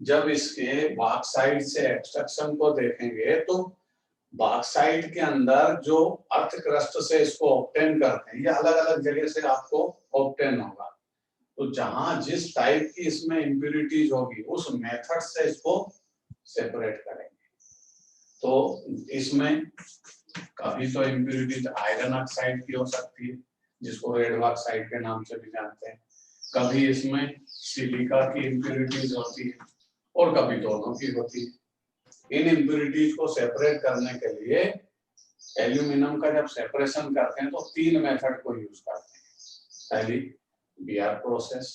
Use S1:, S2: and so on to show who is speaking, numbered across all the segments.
S1: जब इसके बॉक्साइट से एक्सट्रैक्शन को देखेंगे तो बॉक्साइट के अंदर जो अर्थ क्रस्ट से इसको ऑब्टेन करते हैं, ये अलग अलग जगह से आपको ऑब्टेन होगा। तो जहां जिस टाइप की इसमें इम्प्यूरिटीज होगी उस मेथड से इसको सेपरेट करेंगे। तो इसमें कभी तो इम्प्यूरिटीज आयरन ऑक्साइड की हो सकती है, जिसको रेड बॉक्साइट के नाम से भी जानते हैं। कभी इसमें सिलिका की इम्प्यूरिटीज होती है और कभी दोनों की होती है। इन इम्प्यूरिटीज को सेपरेट करने के लिए एल्यूमिनियम का जब सेपरेशन करते हैं तो 3 मेथड को यूज करते हैं। पहली बीआर प्रोसेस,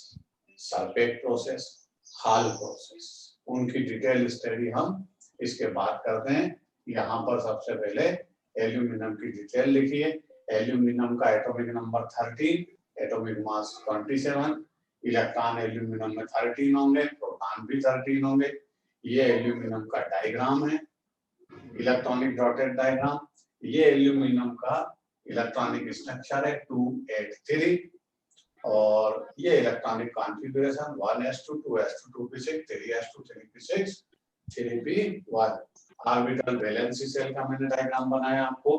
S1: सल्फेट प्रोसेस, हाल प्रोसेस। उनकी डिटेल स्टडी हम इसके बाद करते हैं। यहाँ पर सबसे पहले एल्यूमिनियम की डिटेल लिखिए। एल्यूमिनियम का atomic number 13, atomic mass 27, electron aluminium में 13 होंगे, प्रोटॉन भी 13 होंगे। ये एल्यूमिनियम का डायग्राम है, इलेक्ट्रॉनिक डॉटेड डायग्राम। ये एल्यूमिनियम का इलेक्ट्रॉनिक स्ट्रक्चर है 283 और ये electronic configuration 1s2 2s2 2p6 3s2 3p6 3p1। Orbital valency shell का मैंने डायग्राम बनाया आपको,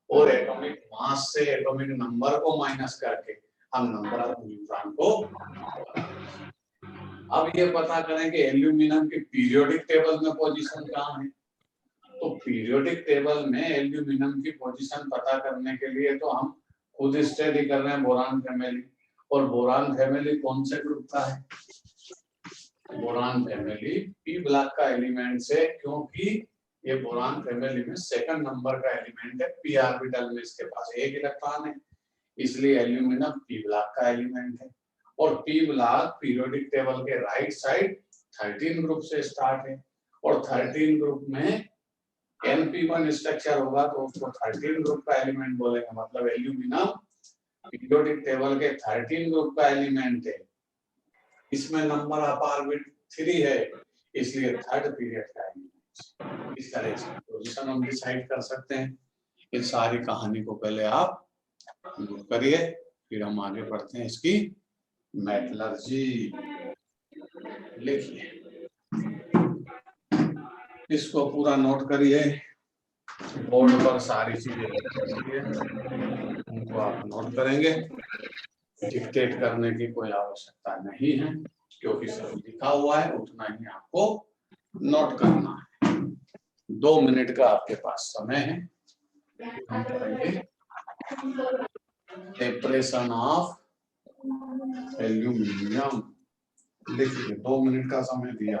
S1: और एटॉमिक मास से एटॉमिक नंबर को माइनस करके हम नंबर ऑफ न्यूट्रॉन को। अब ये पता करें कि एल्यूमिनियम की पीरियोडिक टेबल में पोजीशन कहाँ है। तो पीरियोडिक टेबल में एल्यूमिनियम की पोजीशन पता करने के लिए तो हम खुद स्टडी कर रहे हैं बोरान फैमिली। और बोरान फैमिली कौन से ग्रुप का है? बोरान फैमिली पी ब्लॉक का एलिमेंट है, क्योंकि ये बोरान फैमिली में सेकंड नंबर का एलिमेंट है। पी ऑर्बिटल में इसके पास एक इलेक्ट्रॉन है, इसलिए एल्यूमिनियम पी ब्लॉक का एलिमेंट है। और पी ब्लॉक पीरियोडिक टेबल के राइट साइड 13 ग्रुप से स्टार्ट है, और 13 ग्रुप में np1 स्ट्रक्चर होगा तो उसको 13 ग्रुप का एलिमेंट बोलेंगे। मतलब एल्यूमिनियम पीरियोडिक टेबल के 13 ग्रुप का एलिमेंट है। इसमें नंबर ऑफ ऑर्बिट 3 है, इसलिए थर्ड पीरियड का एलिमेंट। इस तरह से पोजीशन हम डिसाइड कर सकते हैं। इस सारी कहानी को पहले आप नोट करिए, फिर हम आगे बढ़ते हैं इसकी मेटलर्जी। लिखिए, इसको पूरा नोट करिए, बोर्ड पर सारी चीजें उनको आप नोट करेंगे। डिक्टेट करने की कोई आवश्यकता नहीं है, क्योंकि सब लिखा हुआ है, उतना ही आपको नोट करना है। 2 मिनट का आपके पास समय है। हम करेंगे सेपरेशन ऑफ एल्यूमिनियम। लिखिए, 2 मिनट का समय दिया।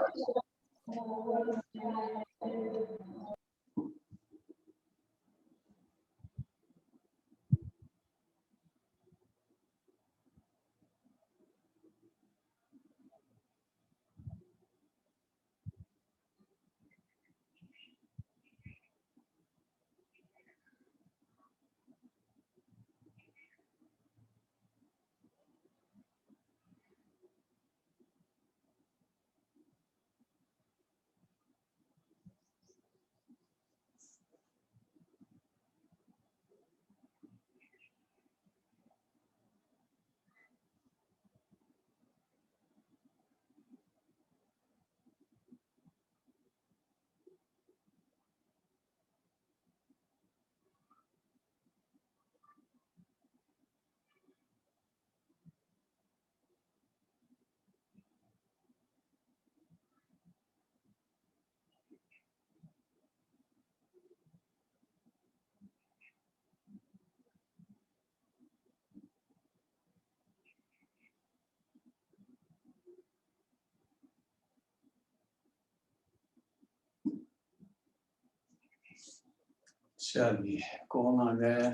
S1: चलिए, कौन आ गया?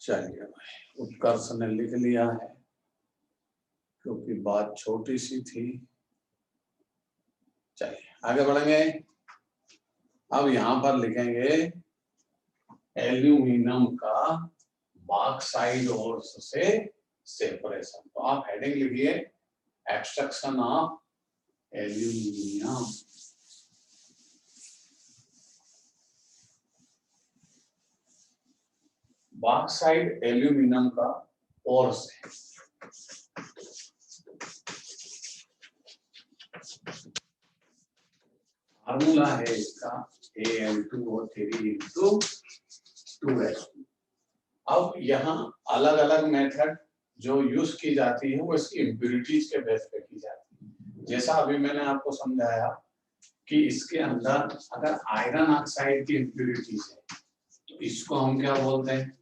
S1: चलिए भाई, उत्कर्ष ने लिख लिया है, क्योंकि बात छोटी सी थी। चलिए आगे बढ़ेंगे। अब यहाँ पर लिखेंगे एल्यूमिनियम का बॉक्साइड ओर्स से सेपरेशन। तो आप हेडिंग लिखिए extraction of aluminium. Bauxite aluminium का ओर्स है। फार्मूला है इसका Al2O3 × 2H2। अब यहाँ अलग अलग मेथड जो यूज की जाती है वो इसकी इम्प्यूरिटीज के बेस पे की जाती है। जैसा अभी मैंने आपको समझाया कि इसके अंदर अगर आयरन ऑक्साइड की इम्प्यूरिटीज है तो इसको हम क्या बोलते हैं,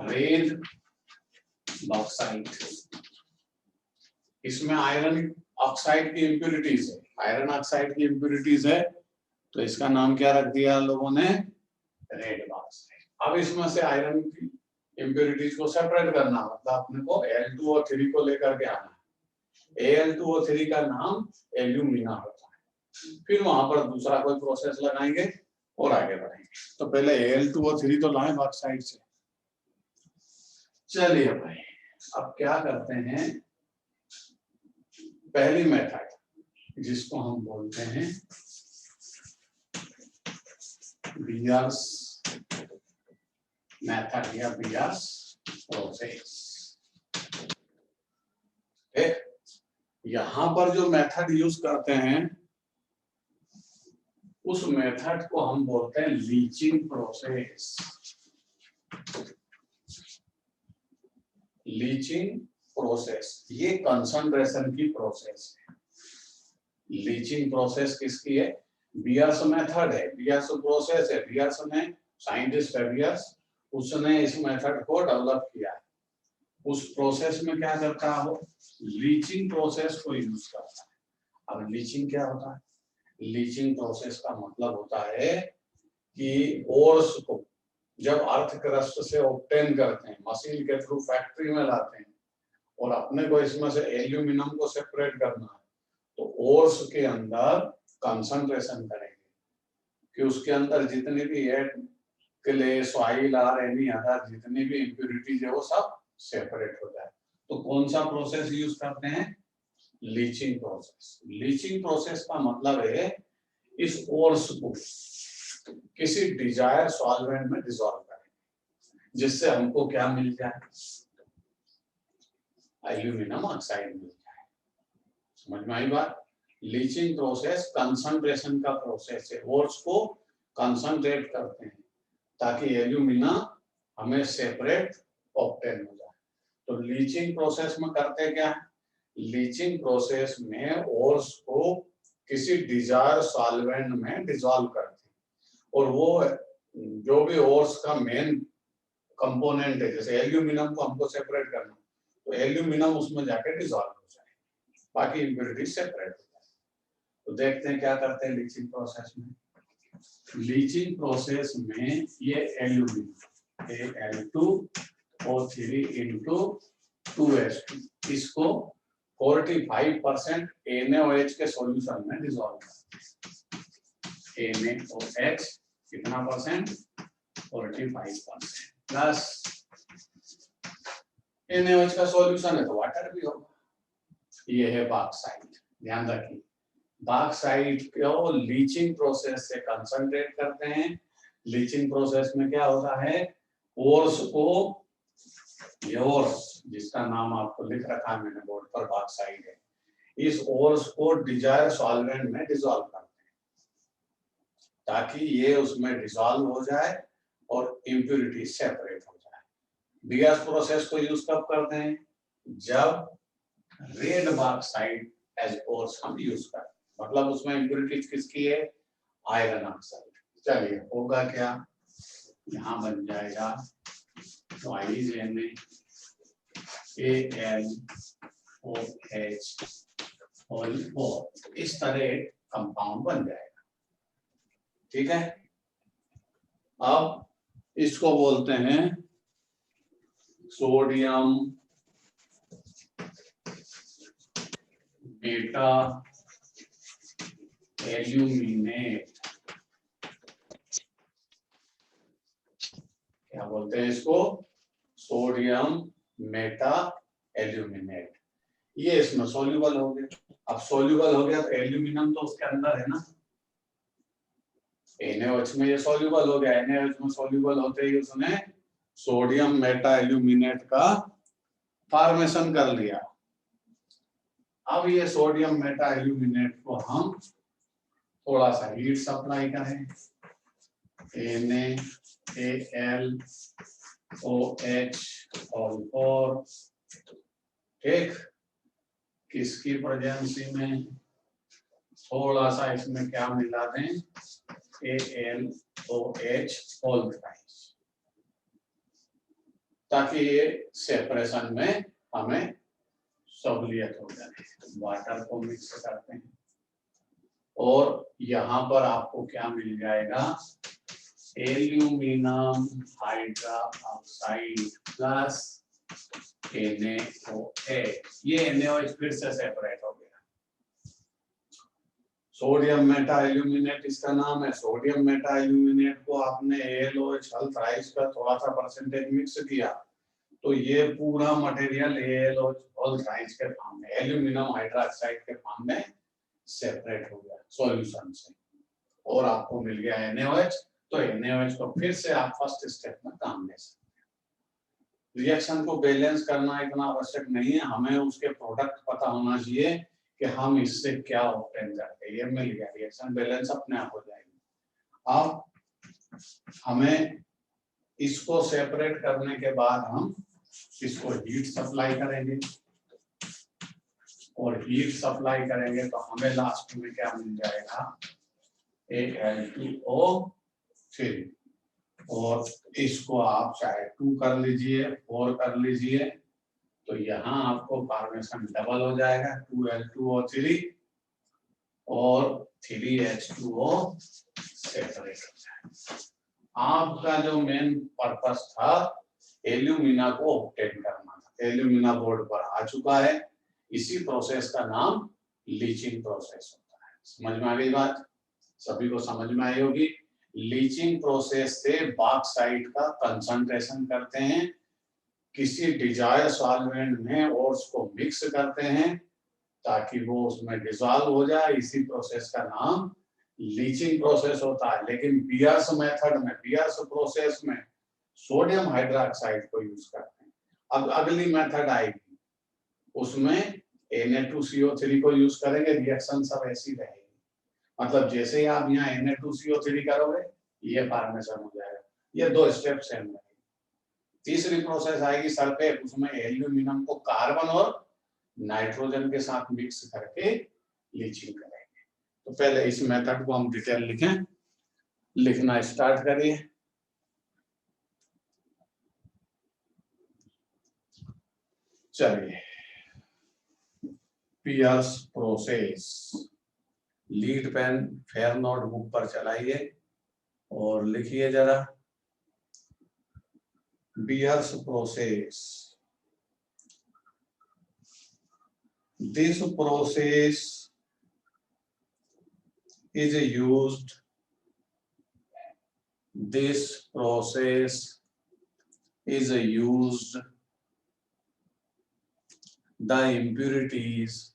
S1: रेड बॉक्साइट। इसमें आयरन ऑक्साइड की इम्प्यूरिटीज है, आयरन ऑक्साइड की इम्प्यूरिटीज है तो इसका नाम क्या रख दिया लोगों ने, रेड बॉक्साइड। अब इसमें से आयरन की इम्प्यूरिटीज को सेपरेट करना, मतलब अपने को Al2O3 को लेकर के आना है। Al2O3 का नाम एल्यूमिना होता है। फिर वहां पर दूसरा कोई प्रोसेस लगाएंगे और आगे बढ़ेंगे। तो पहले Al2O3 तो लाएं बॉक्साइड से। चलिए भाई, अब क्या करते हैं, पहली मेथड जिसको हम बोलते हैं बियर्स मेथड या बियर्स प्रोसेस। यहां पर जो मेथड यूज करते हैं उस मेथड को हम बोलते हैं लीचिंग प्रोसेस। लीचिंग प्रोसेस ये कंसंट्रेशन की प्रोसेस है। लीचिंग प्रोसेस किसकी है, बियर्स मेथड है, बियर्स प्रोसेस है। बियर्स ने साइंटिस्ट है बियर्स, उसने इस मेथड को डेवलप किया है। उस प्रोसेस में क्या करता है वो, लीचिंग प्रोसेस को यूज करता है। अब लीचिंग क्या होता है, लीचिंग प्रोसेस का मतलब होता है कि ओर्स को जब अर्थ क्रस्ट से ऑब्टेन करते हैं, मशीन के थ्रू फैक्ट्री में लाते हैं और अपने को इसमें से एल्यूमिनियम को सेपरेट करना है तो ओर्स के अंदर कंसंट्रेशन करेंगे कि उसके अंदर जितने भी क्ले, सॉइल और एनी अदर जितनी भी इम्प्यूरिटीज है वो सब सेपरेट हो जाए। तो कौन सा प्रोसेस यूज करते हैं, लीचिंग प्रोसेस। लीचिंग प्रोसेस का मतलब है इस ओर्स को किसी डिजायर सॉल्वेंट में डिसॉल्व करेंगे जिससे हमको क्या मिल जाए, एल्यूमिनियम ऑक्साइड मिल जाए। समझ में आई बात। लीचिंग प्रोसेस कंसंट्रेशन का प्रोसेस है, ओर्स को कंसंट्रेट करते हैं ताकि एल्यूमिनियम हमें सेपरेट ऑब्टेन हो जाए। तो लीचिंग प्रोसेस में करते क्या है, लीचिंग प्रोसेस में ओर्स को किसी डिजायर सॉल्वेंट में डिसॉल्व करते हैं और वो जो भी ओर्स का मेन कंपोनेंट है, जैसे एल्यूमिनियम को हमको सेपरेट करना तो एल्यूमिनियम उसमें जाके डिसॉल्व हो जाए, बाकी इम्प्यूरिटी सेपरेट हो जाए। तो देखते हैं क्या करते हैं लीचिंग प्रोसेस में। लीचिंग प्रोसेस में ये एल्यूमिनियम Al2O3 × 2H2 इसको 45% NaOH के सॉल्यूशन में डिसॉल्व करते हैं। NaOH कितना परसेंट, 45% प्लस NaOH का सॉल्यूशन है तो वाटर भी होगा। ये है बॉक्साइट। ध्यान रखिए, बॉक्साइट को लीचिंग प्रोसेस से कंसंट्रेट करते हैं। लीचिंग प्रोसेस में क्या होता है, ओर्स को, ये ओर्स जिसका नाम आपको लिख रखा है मैंने बोर्ड पर, बॉक्साइट है, इस ओर्स को डिजायर सॉल्वेंट में डिसॉल्व करते हैं ताकि ये उसमें डिसॉल्व हो जाए और इम्प्यूरिटी सेपरेट हो जाए। बियर्स प्रोसेस को यूज कब करते हैं, जब रेड बॉक्साइट एज ओर्स हम यूज करते हैं, मतलब उसमें इम्प्यूरिटीज किसकी है, आयरन ऑक्साइड। चलिए होगा क्या, यहाँ बन जाएगा ट्वाइस NaAlOH इस तरह कंपाउंड बन जाएगा। ठीक है, अब इसको बोलते हैं सोडियम मेटा एल्यूमिनेट। क्या बोलते हैं इसको, सोडियम मेटा एल्यूमिनेट। ये इसमें सोल्यूबल हो गया। अब सोल्यूबल हो गया तो एल्यूमिनियम तो उसके अंदर है ना, NaOH में ये सोल्यूबल हो गया। NaOH में सोल्यूबल होते ही उसने सोडियम मेटा एल्यूमिनेट का फॉर्मेशन कर लिया। अब ये सोडियम मेटा एल्यूमिनेट को हम थोड़ा सा हीट सप्लाई करें, NaAlOH और ठीक, किसकी प्रेजेंसी में, थोड़ा सा इसमें क्या मिला दें, AlOH होल थ्राइस, ताकि ये सेपरेशन में हमें सहूलियत हो जाए। वाटर को मिक्स करते हैं और यहाँ पर आपको क्या मिल जाएगा, एल्यूमिनियम हाइड्रोक्साइड प्लस NaOH। ये NaOH फिर से सेपरेट हो गया। सोडियम मेटा एल्यूमिनेट इसका नाम है। सोडियम मेटा एल्यूमिनेट को आपने AlOH हल थ्राइस का थोड़ा सा परसेंटेज मिक्स किया तो ये पूरा मटेरियल AlOH हल थ्राइस के फॉर्म में, एल्यूमिनियम हाइड्रोक्साइड के फॉर्म में सेपरेट हो गया सॉल्यूशन से और आपको मिल गया NaOH। तो NaOH को फिर से आप फर्स्ट स्टेप में काम ले सकते हैं। रिएक्शन को बैलेंस करना इतना आवश्यक नहीं है, हमें उसके प्रोडक्ट पता होना चाहिए कि हम इससे क्या ऑब्टेन करते हैं। ये मिल गया, रिएक्शन बैलेंस अपने आप हो जाएगी। अब हमें इसको सेपरेट करने के बाद हम इसको हीट सप्लाई करेंगे और हीट सप्लाई करेंगे तो हमें लास्ट में क्या मिल जाएगा, Al2O3 और इसको आप चाहे 2 कर लीजिए 4 कर लीजिए, तो यहाँ आपको फॉर्मेशन डबल हो जाएगा, 2Al2O3 और 3H2O सेपरेट हो जाएगा। आपका जो मेन पर्पस था एल्यूमिना को ऑब्टेन करना था, एल्यूमिना बोर्ड पर आ चुका है। इसी प्रोसेस का नाम लीचिंग प्रोसेस होता है। समझ में आ गई बात, सभी को समझ में आई होगी। लीचिंग प्रोसेस से बॉक्साइट का कंसंट्रेशन करते हैं किसी डिजायर सॉल्वेंट में और उसको मिक्स करते हैं ताकि वो उसमें डिसॉल्व हो जाए। इसी प्रोसेस का नाम लीचिंग प्रोसेस होता है। लेकिन बियर्स मेथड में, बियर्स प्रोसेस में सोडियम हाइड्रोक्साइड को यूज करते हैं। अब अगली मेथड आएगी, उसमें Na2CO3 को यूज करेंगे, रिएक्शन सब ऐसी रहेगी। मतलब जैसे ही आप यहाँ Na2CO3 करोगे ये फॉर्मेशन हो जाएगा। ये 2 स्टेप सेम रहेगी। तीसरी प्रोसेस आएगी सल्फेट, उसमें एल्यूमिनियम को कार्बन और नाइट्रोजन के साथ मिक्स करके लीचिंग करेंगे। तो पहले इस मेथड को हम डिटेल लिखें, लिखना स्टार्ट करिए। चलिए, पियर्स process, lead pen fair notebook पर चलाइए और लिखिए जरा, Beer's process. This process is used. This process is used. The impurities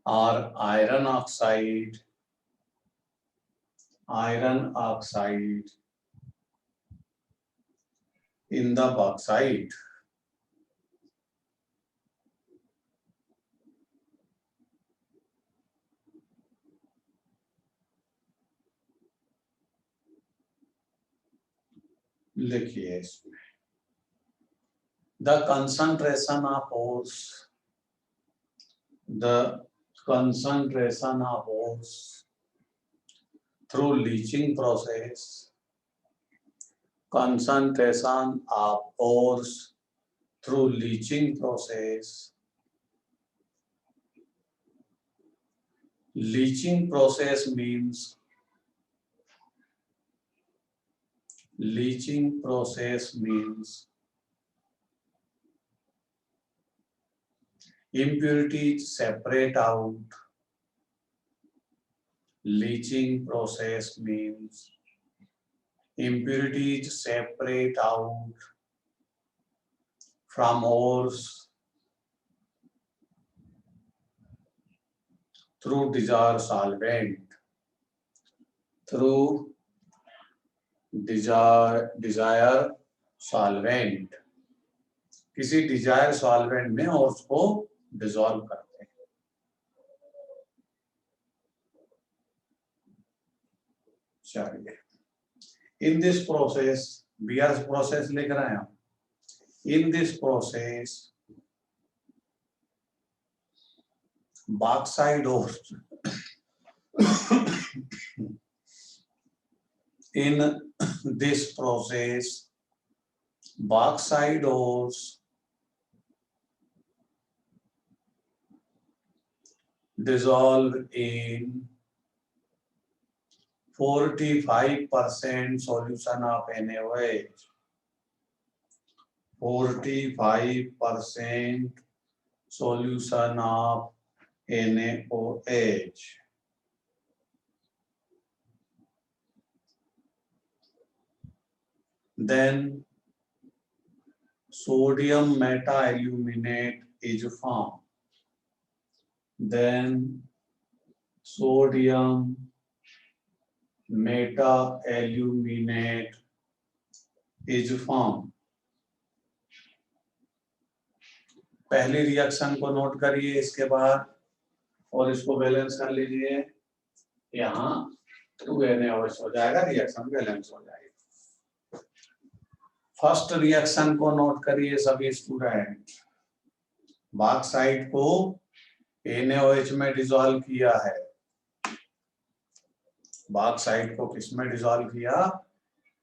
S1: are iron oxide in the bauxite. लिखिए इसमें, the concentration of ores through leaching process, concentration of ores through leaching process. Leaching process means impurities separate out. Leaching process means impurities separate out from ores through desired solvent. Through desired solvent. किसी desire solvent में और उसको dissolve करते हैं। चलिए, in this process, B R process लिख रहे हैं हम। In this process bauxite ores in this process bauxite ores dissolve in 45% solution of NaOH. 45% solution of NaOH. Then sodium meta-aluminate is formed. Then sodium meta-aluminate is formed. पहली reaction को note करिए इसके बाद और इसको बैलेंस कर लीजिए। यहाँ 2NaOH हो जाएगा, रिएक्शन बैलेंस हो जाएगी। फर्स्ट रिएक्शन को नोट करिए सभी स्टूडेंट। बॉक्साइट को NaOH में डिसॉल्व किया है। बॉक्साइट को किस में डिसॉल्व किया?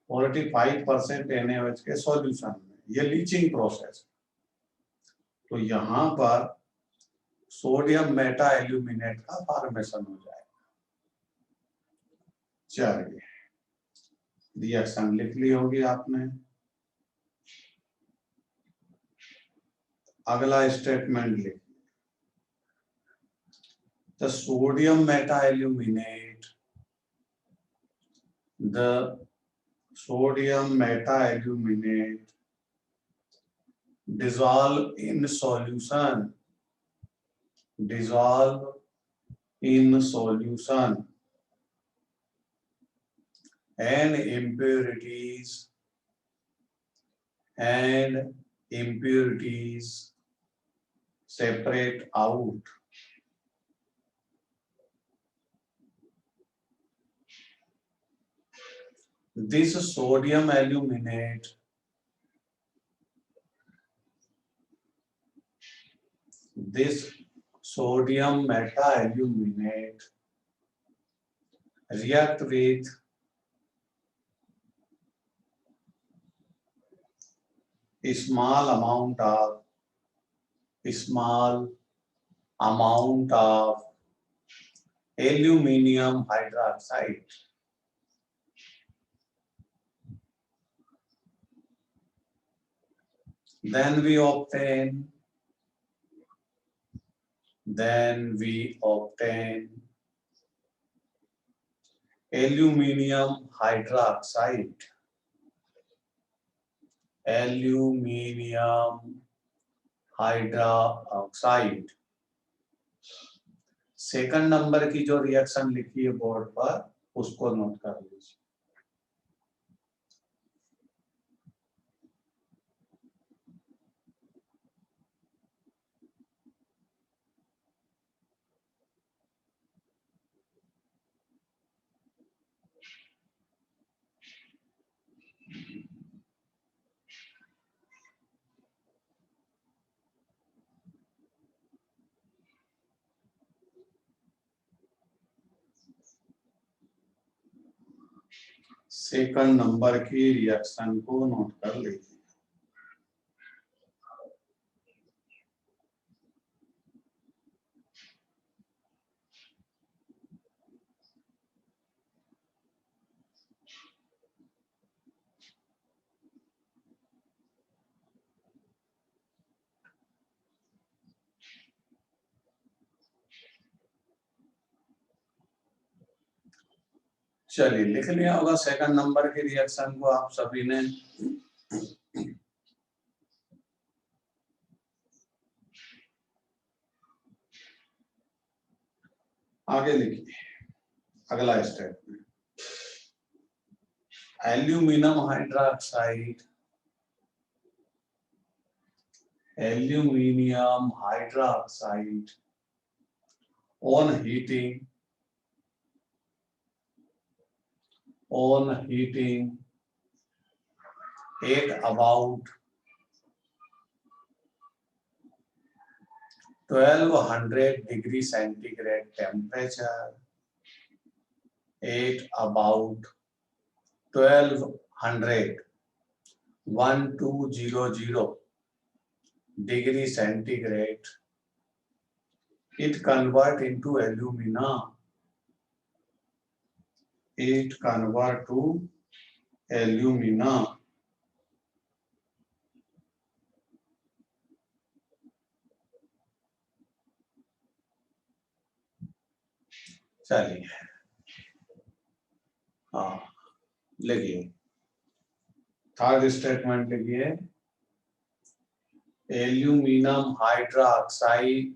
S1: 45% NaOH के सॉल्यूशन में। ये लीचिंग प्रोसेस। तो यहाँ पर सोडियम मेटा एल्यूमिनेट का फॉर्मेशन हो जाएगा। चलिए, रिएक्शन लिख ली होगी आपने। अगला स्टेटमेंट लिखिए। The sodium Meta aluminate, the sodium Meta aluminate dissolve in solution, dissolve in solution, and impurities separate out. This sodium aluminate sodium meta-aluminate react with small amount of aluminium hydroxide. Then we obtain aluminium hydroxide. Second number की जो reaction लिखी है board पर उसको note कर लीजिए। Second number की reaction को नोट कर लीजिए। चलिए, लिख लिया होगा सेकंड नंबर के रिएक्शन को आप सभी ने। आगे लिखिए अगला statement. Aluminium hydroxide aluminium hydroxide on heating at about 1200 degree centigrade temperature, at about 1200 degree centigrade, it convert into alumina. It convert to alumina. चलिए हाँ लिखिए, थर्ड स्टेटमेंट लिखिए, aluminium hydroxide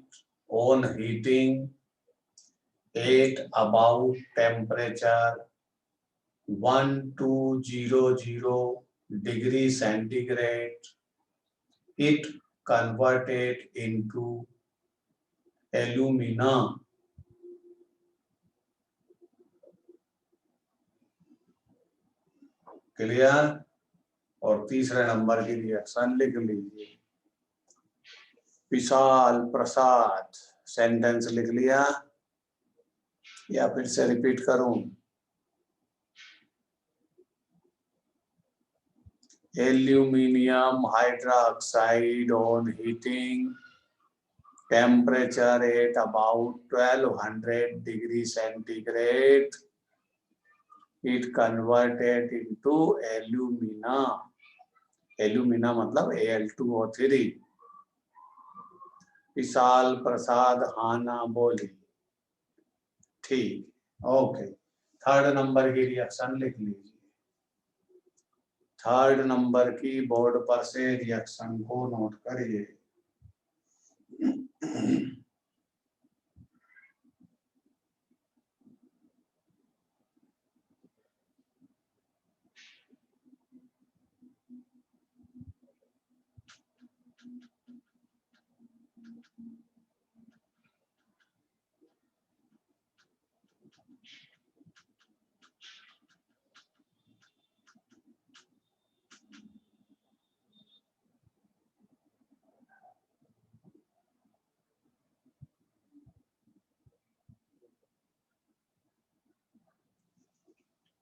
S1: on heating at about temperature 1200 degree centigrade, it converted into alumina. Clear? और तीसरे number की reaction लिख लीजिए, विशाल प्रसाद, sentence लिख लिया या फिर से रिपीट करूं? Aluminium hydroxide on heating temperature at about 1200 degree centigrade, it converted into alumina. alumina मतलब Al2O3. विशाल प्रसाद हाना बोली, ठीक, ओके। थर्ड नंबर की रिएक्शन लिख लीजिए, थर्ड नंबर की बोर्ड पर से रिएक्शन को नोट करिए।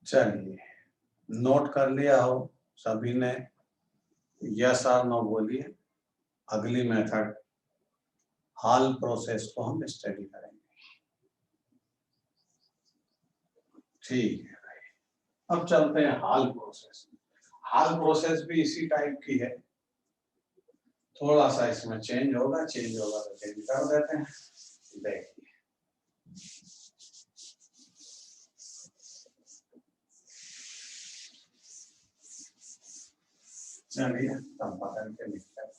S1: चलिए, नोट कर लिया हो सभी ने? यस और नो बोलिए। अगली मेथड हाल प्रोसेस को हम स्टडी करेंगे, ठीक है भाई। अब चलते हैं हाल प्रोसेस। हाल प्रोसेस भी इसी टाइप की है, थोड़ा सा इसमें चेंज होगा तो चेंज कर देते हैं। देखिए, चलिए संपादन के लिखते हैं।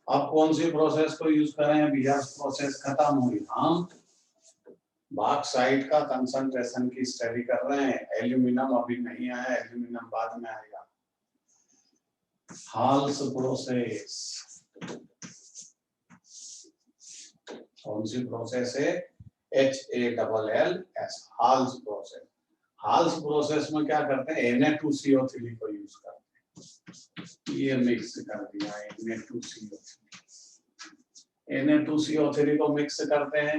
S1: अब कौन सी प्रोसेस को यूज करें? अभी यह प्रोसेस खत्म हुई, हम बॉक्साइट का कंसंट्रेशन की स्टडी कर रहे हैं। एल्यूमिनियम अभी नहीं आया, एल्यूमिनियम बाद में आएगा। हाल्स प्रोसेस, कौन सी प्रोसेस है? HALLS, halls process. Halls process में क्या करते हैं? Na2CO3 को यूज करते हैं। ये मिक्स कर दिया Na2CO3 को मिक्स करते हैं।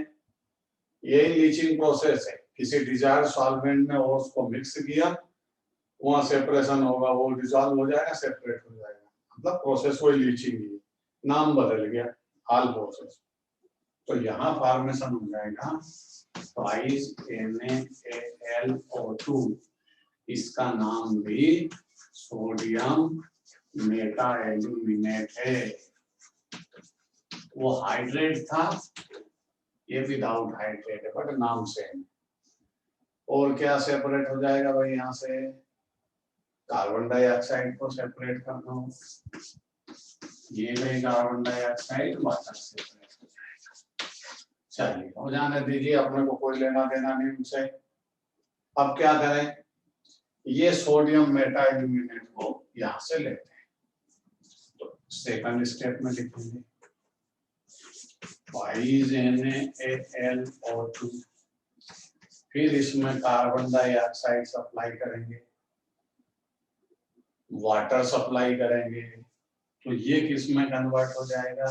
S1: ये लीचिंग प्रोसेस है, किसी डिजायर्ड सॉल्वेंट में और उसको मिक्स किया, वहां सेपरेशन होगा, वो डिसॉल्व हो जाएगा, सेपरेट हो जाएगा, मतलब प्रोसेस वही लीचिंग ही, नाम बदल गया, हाल प्रोसेस। तो यहाँ फॉर्मेशन हो जाएगा ट्वाइस NaAlO2, इसका नाम भी सोडियम मेटा एल्यूमिनेट है। वो हाइड्रेट था, ये विदाउट हाइड्रेट है, बट नाम सेम। और क्या सेपरेट हो जाएगा भाई? यहाँ से कार्बन डाइऑक्साइड को सेपरेट कर दो, ये गई कार्बन डाइऑक्साइड, वाटर सेपरेट हो जाएगा। चलिए हो जाने दीजिए, अपने को कोई लेना देना नहीं उनसे। अब क्या करें? ये सोडियम मेटा एल्यूमिनेट को यहां से लेते हैं, तो सेकंड स्टेप में लिखेंगे NaAlO2, फिर इसमें कार्बन डाइऑक्साइड सप्लाई करेंगे, वाटर सप्लाई करेंगे, तो ये किस में कन्वर्ट हो जाएगा,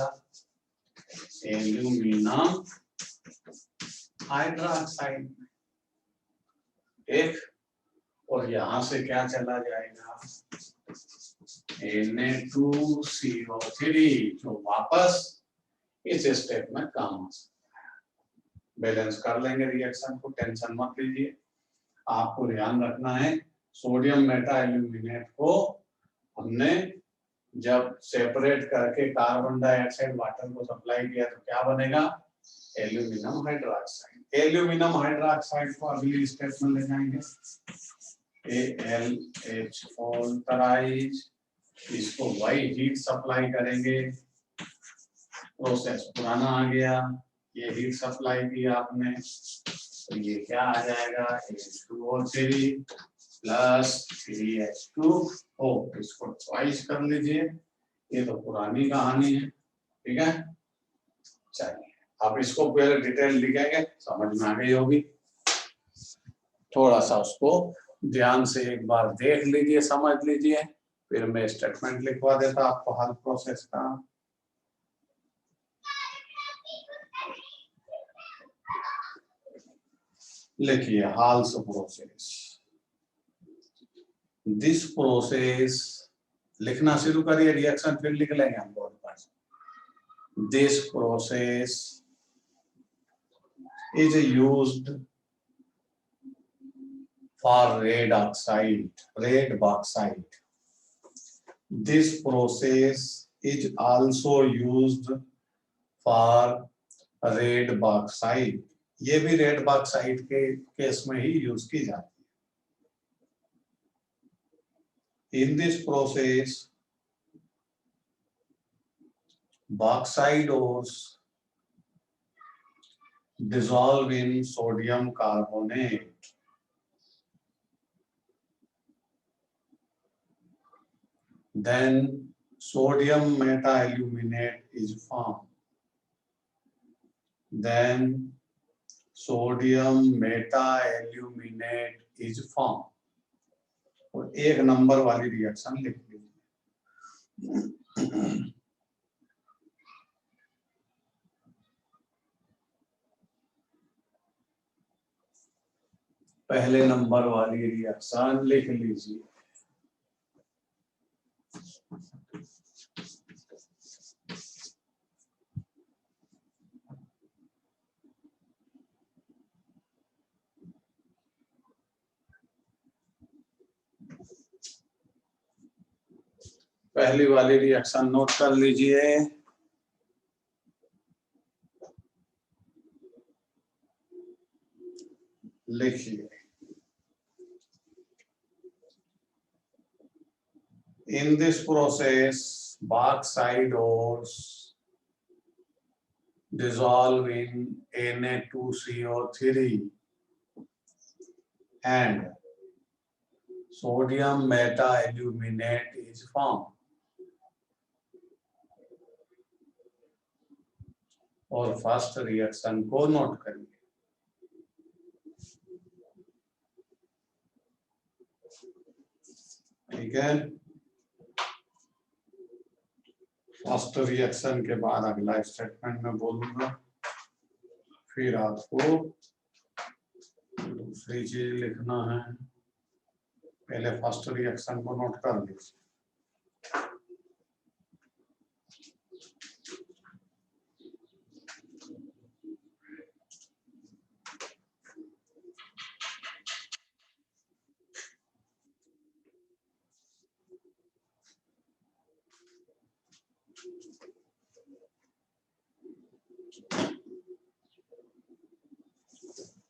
S1: एल्यूमिनियम हाइड्रोक्साइड में, एक, और यहां से क्या चला जाएगा, Na2CO3, जो वापस इस स्टेप में काम आ सकता है। बैलेंस कर लेंगे रिएक्शन को, टेंशन मत लीजिए। आपको ध्यान रखना है, सोडियम मेटा एल्यूमिनेट को हमने जब सेपरेट करके कार्बन डाइऑक्साइड वाटर को सप्लाई किया तो क्या बनेगा, एल्यूमिनियम हाइड्रोक्साइड। एल्यूमिनियम हाइड्रोक्साइड को अगली स्टेप में ले जाएंगे, AlH ट्राइज, इसको वही हीट सप्लाई करेंगे, प्रोसेस पुराना आ गया, ये हीट सप्लाई की आपने, तो ये क्या आ जाएगा, H2O3 प्लस 3H2O, इसको ट्वाइस कर लीजिए, ये तो पुरानी कहानी है, ठीक है। चलिए अब इसको पहले डिटेल लिखेंगे, समझ में आ गई होगी, थोड़ा सा उसको ध्यान से एक बार देख लीजिए, समझ लीजिए, फिर मैं स्टेटमेंट लिखवा देता आपको हर प्रोसेस का। लिखिए हाल्स प्रोसेस, दिस प्रोसेस, लिखना शुरू करिए, रिएक्शन फिर लिख लेंगे हम बोर्ड पर। This process is used for red bauxite. This process is also used for red bauxite. ये भी रेड बॉक्साइट के केस में ही यूज की जाती है। In this process, bauxite ores dissolve in sodium carbonate. Then sodium meta-aluminate is formed. Then sodium meta-aluminate is formed. और एक number वाली रिएक्शन लिख लीजिए। पहले नंबर वाली रिएक्शन लिख लीजिए। पहली वाली रिएक्शन नोट कर लीजिए। लिखिए, in this process bauxite ores dissolve in Na2CO3 and sodium meta-aluminate is formed. और फर्स्ट रिएक्शन को नोट करिए। ठीक है, फर्स्ट रिएक्शन के बाद अगला स्टेटमेंट में बोलूंगा, फिर आपको दूसरी चीज लिखना है। पहले फर्स्ट रिएक्शन को नोट कर लीजिए।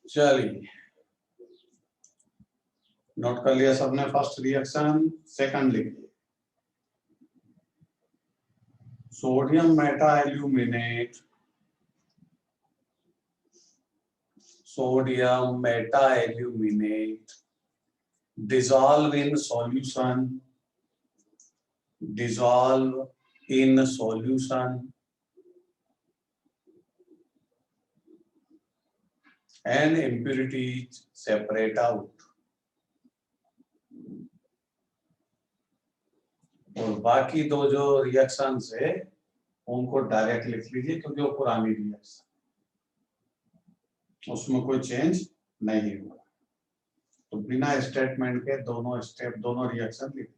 S1: चलिए, नोट कर लिया सबने फर्स्ट रिएक्शन। सेकंड लिखिए, sodium Meta aluminate, sodium Meta aluminate dissolve in solution, dissolve in solution and impurities separate out. और बाकी दो जो रिएक्शंस है उनको डायरेक्ट लिख लीजिए क्योंकि वो पुरानी रिएक्शन, उसमें कोई चेंज नहीं हुआ। तो बिना स्टेटमेंट के दोनों स्टेप, दोनों रिएक्शन लिख लीजिए।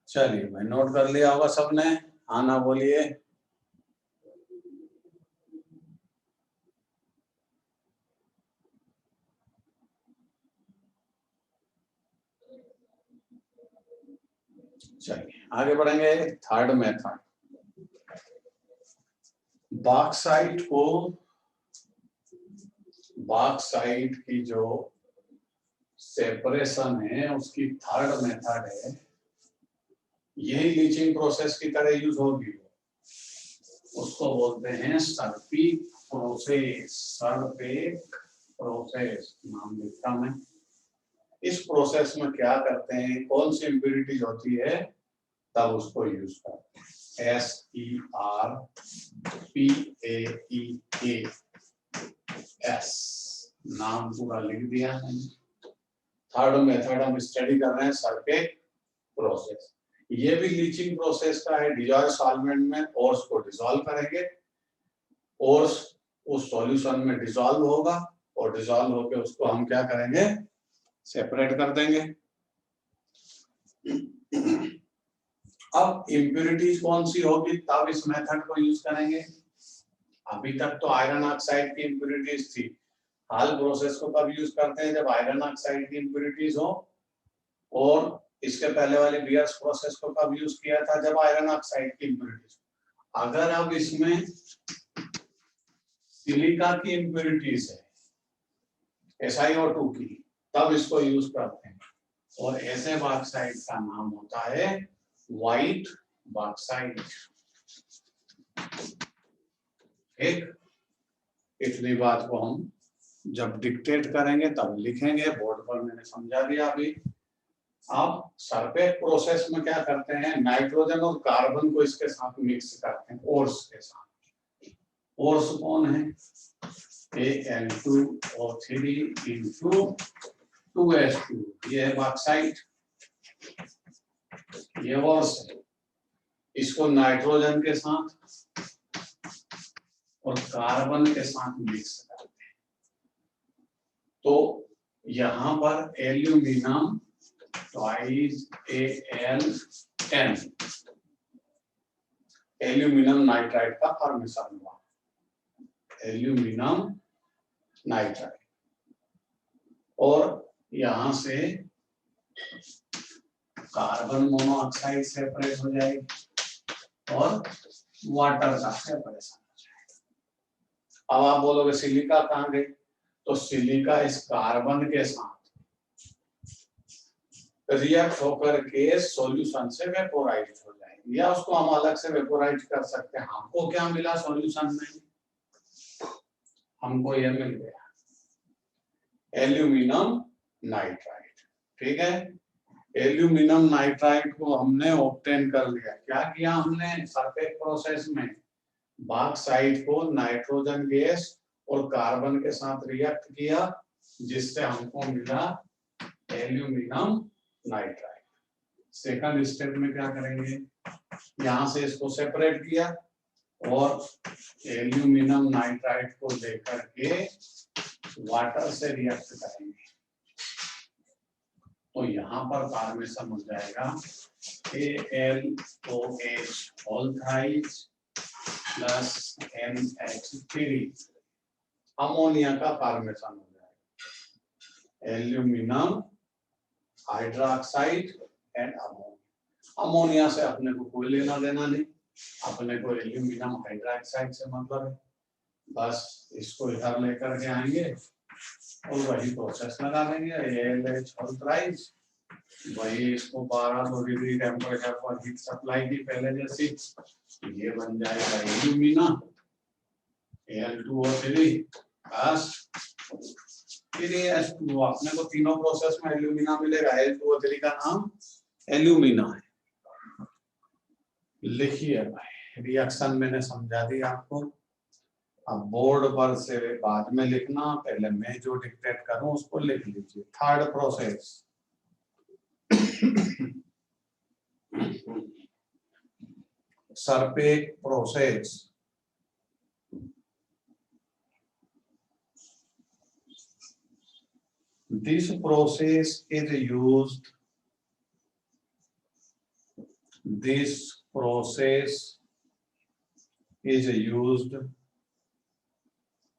S1: चलिए भाई, नोट कर लिया होगा सबने? आना बोलिए। चलिए आगे बढ़ेंगे। थर्ड मेथड, बॉक्साइट को, बॉक्साइट की जो सेपरेशन है उसकी थर्ड मेथड है, यही लीचिंग प्रोसेस की तरह यूज होगी। उसको बोलते हैं सर्पिक प्रोसेस, सर्पिक प्रोसेस नाम लिखता मैं। इस प्रोसेस में क्या करते हैं, कौन सी इम्प्यूरिटीज होती है तब उसको यूज करते हैं। SERPAEKS नाम पूरा लिख दिया मैंने। थर्ड मेथड हम स्टडी कर रहे हैं सर्पिक प्रोसेस। ये भी लीचिंग प्रोसेस का है। डिजॉल्व सॉल्वेंट में ओर्स को डिजॉल्व करेंगे, ओर्स उस सॉल्यूशन में डिजॉल्व होगा और डिजॉल्व होकर उसको हम क्या करेंगे, सेपरेट कर देंगे। अब इम्प्यूरिटीज कौन सी होगी तब इस मेथड को यूज करेंगे। अभी तक तो आयरन ऑक्साइड की इम्प्यूरिटीज थी। हाल प्रोसेस को कब यूज करते हैं, जब आयरन ऑक्साइड की इम्प्यूरिटीज हो। और इसके पहले वाले बियर्स प्रोसेस को कब यूज किया था, जब आयरन ऑक्साइड की इम्प्यूरिटीज। अगर अब इसमें सिलिका की इम्प्यूरिटीज है, SiO2 की, तब इसको यूज करते हैं। और ऐसे बॉक्साइट का नाम होता है व्हाइट बॉक्साइट। ठीक, इतनी बात को हम जब डिक्टेट करेंगे तब लिखेंगे, बोर्ड पर मैंने समझा दिया अभी। अब सर्पेक प्रोसेस में क्या करते हैं, नाइट्रोजन और कार्बन को इसके साथ मिक्स करते हैं, ओर्स के साथ। ओर्स कौन है, Al2O3 into 2H2, ये है बॉक्साइट, ये ओर्स है। इसको नाइट्रोजन के साथ और कार्बन के साथ मिक्स करते हैं। तो यहां पर aluminium twice AlN, aluminium nitride का फॉर्मेशन हुआ, एल्यूमिनियम नाइट्राइड। और यहां से कार्बन मोनोऑक्साइड सेपरेट हो जाएगी और वाटर का सेपरेशन हो जाएगा। अब आप बोलोगे सिलिका कहां गई, तो सिलिका इस कार्बन के साथ रिएक्ट होकर के सॉल्यूशन से वेपोराइज हो जाएगी, या उसको हम अलग से वेपोराइज कर सकते हैं। हमको क्या मिला सॉल्यूशन में, हमको यह मिल गया एल्यूमिनियम नाइट्राइड। ठीक है, एल्यूमिनियम नाइट्राइड को हमने ऑब्टेन कर लिया। क्या किया हमने सरफेस प्रोसेस में, बॉक्साइट को नाइट्रोजन गैस और कार्बन के साथ रिएक्ट किया, जिससे हमको मिला एल्यूमिनियम नाइट्राइड। सेकंड स्टेप में क्या करेंगे, यहां से इसको सेपरेट किया और एल्यूमिनियम नाइट्राइड को लेकर के वाटर से रिएक्ट करेंगे, तो यहाँ पर फॉर्मेशन हो जाएगा AlOH whole thrice plus NH3, ammonia का फॉर्मेशन हो जाएगा, aluminium hydroxide and ammonia. Ammonia से अपने को कोई लेना देना नहीं, अपने को एल्यूमिनियम हाइड्रोक्साइड से मतलब है। बस इसको इधर लेकर के आएंगे और वही प्रोसेस लगा देंगे, AlH होल थ्राइस, वही इसको 1200 डिग्री टेम्परेचर पर हीट सप्लाई की पहले जैसी, ये बन जाएगा एल्यूमिनियम Al2O3 प्लस फिर H2O। अपने को तीनों प्रोसेस में एल्यूमिनियम मिलेगा, Al2O3 का नाम एल्यूमिना है। लिखिए भाई, रिएक्शन मैंने समझा दी आपको, अब बोर्ड पर से बाद में लिखना, पहले मैं जो डिक्टेट करूं उसको लिख लीजिए। Third process, surface process. This process is used. This process is used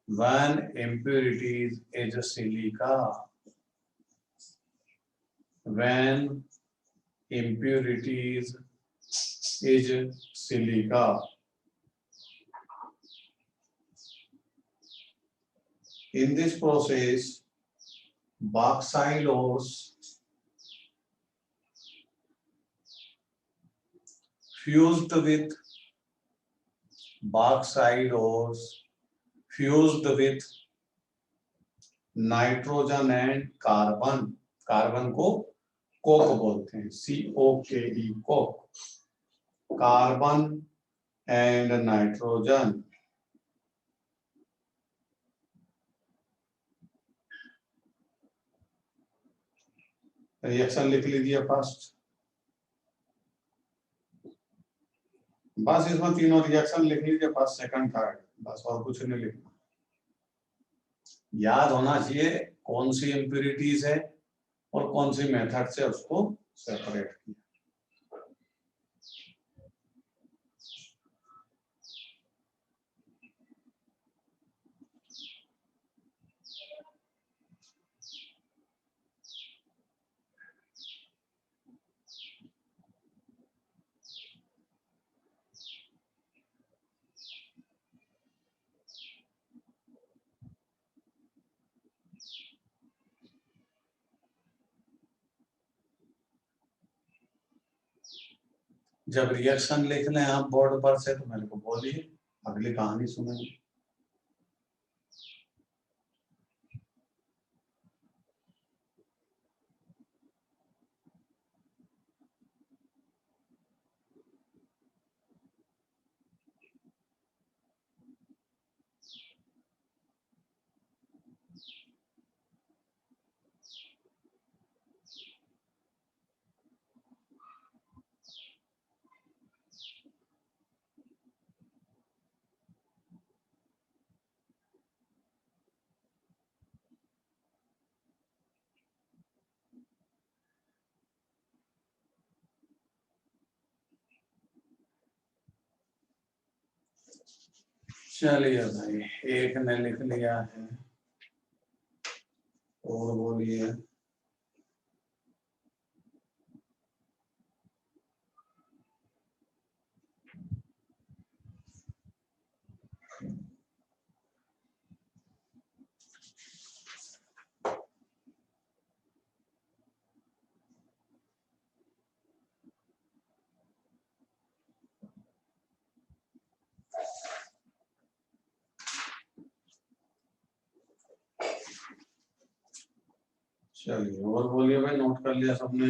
S1: when impurities is silica. When impurities is silica. In this process, bauxite ores fused with bauxite ores fused with nitrogen and carbon, carbon को Coke बोलते हैं, COKE Coke, carbon and nitrogen reaction लिख लीजिए first. बस इसमें तीनों reaction लिख लीजिए, फर्स्ट सेकंड थर्ड, बस और कुछ नहीं लिखना। याद होना चाहिए कौन सी इम्प्यूरिटीज है और कौन सी मेथड से उसको सेपरेट किया। जब रिएक्शन लिख लें आप बोर्ड पर से तो मेरे को बोलिए, अगली कहानी सुनेंगे। चलिए भाई, एक ने लिख लिया है, और बोलिए। चलिए और बोलिए भाई, नोट कर लिया सबने?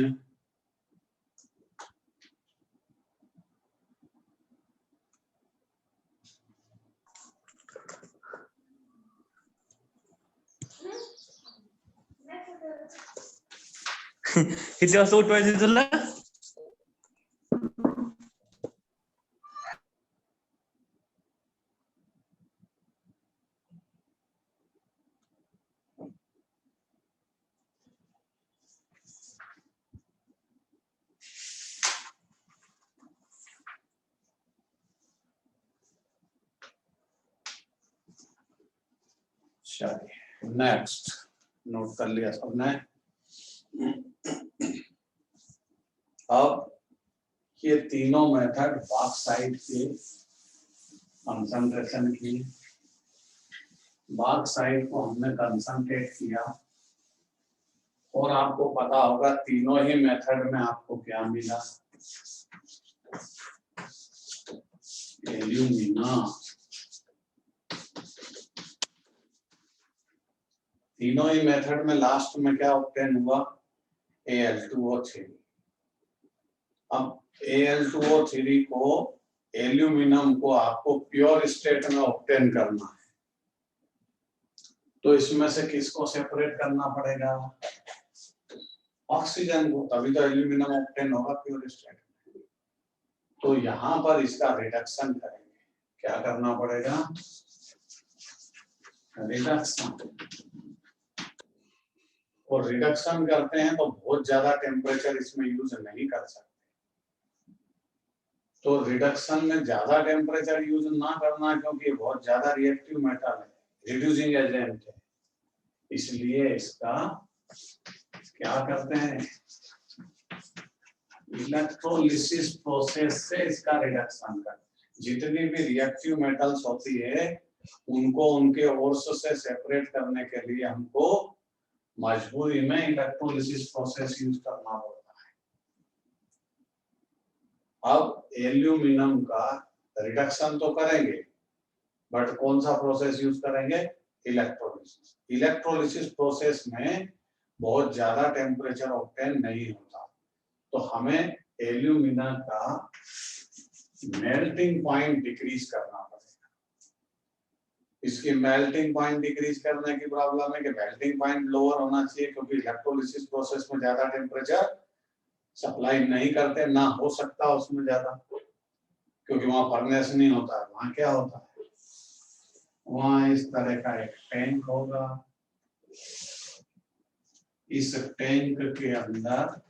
S2: किती वाजता उठवायचं तुला?
S1: चलिए नेक्स्ट नोट कर लिया सबने। अब ये तीनों मेथड बॉक्साइट के कंसंट्रेशन की, बॉक्साइट को हमने कंसंट्रेट किया और आपको पता होगा तीनों ही मेथड में आपको क्या मिला, एल्यूमिना। तीनों ही मेथड में लास्ट में क्या ऑब्टेन हुआ, Al2O3। अब Al2O3 को, एल्यूमिनियम को आपको प्योर स्टेट में ऑब्टेन करना है, तो इसमें से किसको सेपरेट करना पड़ेगा, ऑक्सीजन को, तभी तो एल्यूमिनियम ऑब्टेन होगा प्योर स्टेट में। तो यहाँ पर इसका रिडक्शन करेंगे, क्या करना पड़ेगा, रिडक्शन। और रिडक्शन करते हैं तो बहुत ज्यादा टेम्परेचर इसमें यूज नहीं कर सकते, तो रिडक्शन में ज्यादा टेम्परेचर यूज ना करना, क्योंकि बहुत ज्यादा रिएक्टिव मेटल है, रिड्यूसिंग एजेंट है, इसलिए इसका क्या करते हैं, इलेक्ट्रोलिसिस प्रोसेस से इसका रिडक्शन करते हैं। जितनी भी रिएक्टिव मेटल्स होती है उनको उनके ओर्स से सेपरेट करने के लिए हमको मजबूरी में इलेक्ट्रोलिसिस प्रोसेस यूज करना पड़ता है। अब एल्यूमिनियम का रिडक्शन तो करेंगे, बट कौन सा प्रोसेस यूज करेंगे, इलेक्ट्रोलिसिस। इलेक्ट्रोलिसिस प्रोसेस में बहुत ज्यादा टेम्परेचर ऑब्टेन नहीं होता, तो हमें एल्यूमिनियम का मेल्टिंग पॉइंट डिक्रीज करना पड़ेगा। इसकी मेल्टिंग पॉइंट डिक्रीज करने की प्रॉब्लम है कि मेल्टिंग पॉइंट लोअर होना चाहिए, क्योंकि इलेक्ट्रोलिसिस प्रोसेस में ज्यादा टेम्परेचर सप्लाई नहीं करते, ना हो सकता उसमें ज्यादा, क्योंकि वहां फर्नेस नहीं होता है। वहां क्या होता है, वहां इस तरह का एक टैंक होगा, इस टैंक के अंदर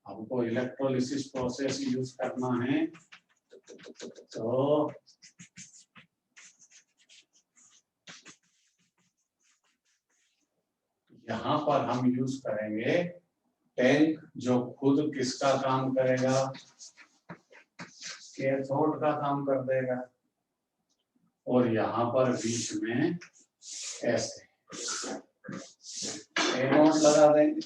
S1: हमको इलेक्ट्रोलिसिस प्रोसेस यूज करना है, तो यहाँ पर हम यूज करेंगे टैंक जो खुद किसका काम करेगा, कैथोड का काम कर देगा, और यहाँ पर बीच में ऐसे एनोड लगा देंगे।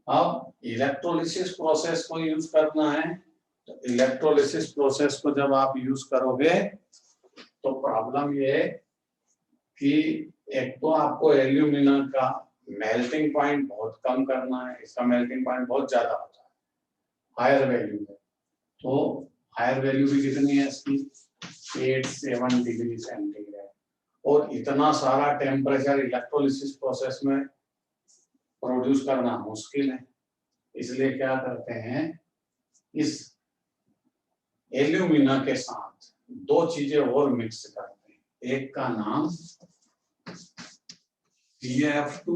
S1: अब इलेक्ट्रोलिसिस प्रोसेस को यूज करना है, तो इलेक्ट्रोलिसिस प्रोसेस को जब आप यूज करोगे तो प्रॉब्लम ये है कि एक तो आपको एल्यूमिनियम का मेल्टिंग पॉइंट बहुत कम करना है, इसका मेल्टिंग पॉइंट बहुत ज्यादा होता है, हायर वैल्यू है। तो हायर वैल्यू भी कितनी है इसकी, 87 डिग्री सेंटीग्रेड, और इतना सारा टेम्परेचर इलेक्ट्रोलिसिस प्रोसेस में प्रोड्यूस करना मुश्किल है। इसलिए क्या करते हैं, इस एल्यूमिना के साथ दो चीजें और मिक्स करते हैं, एक का नाम CaF2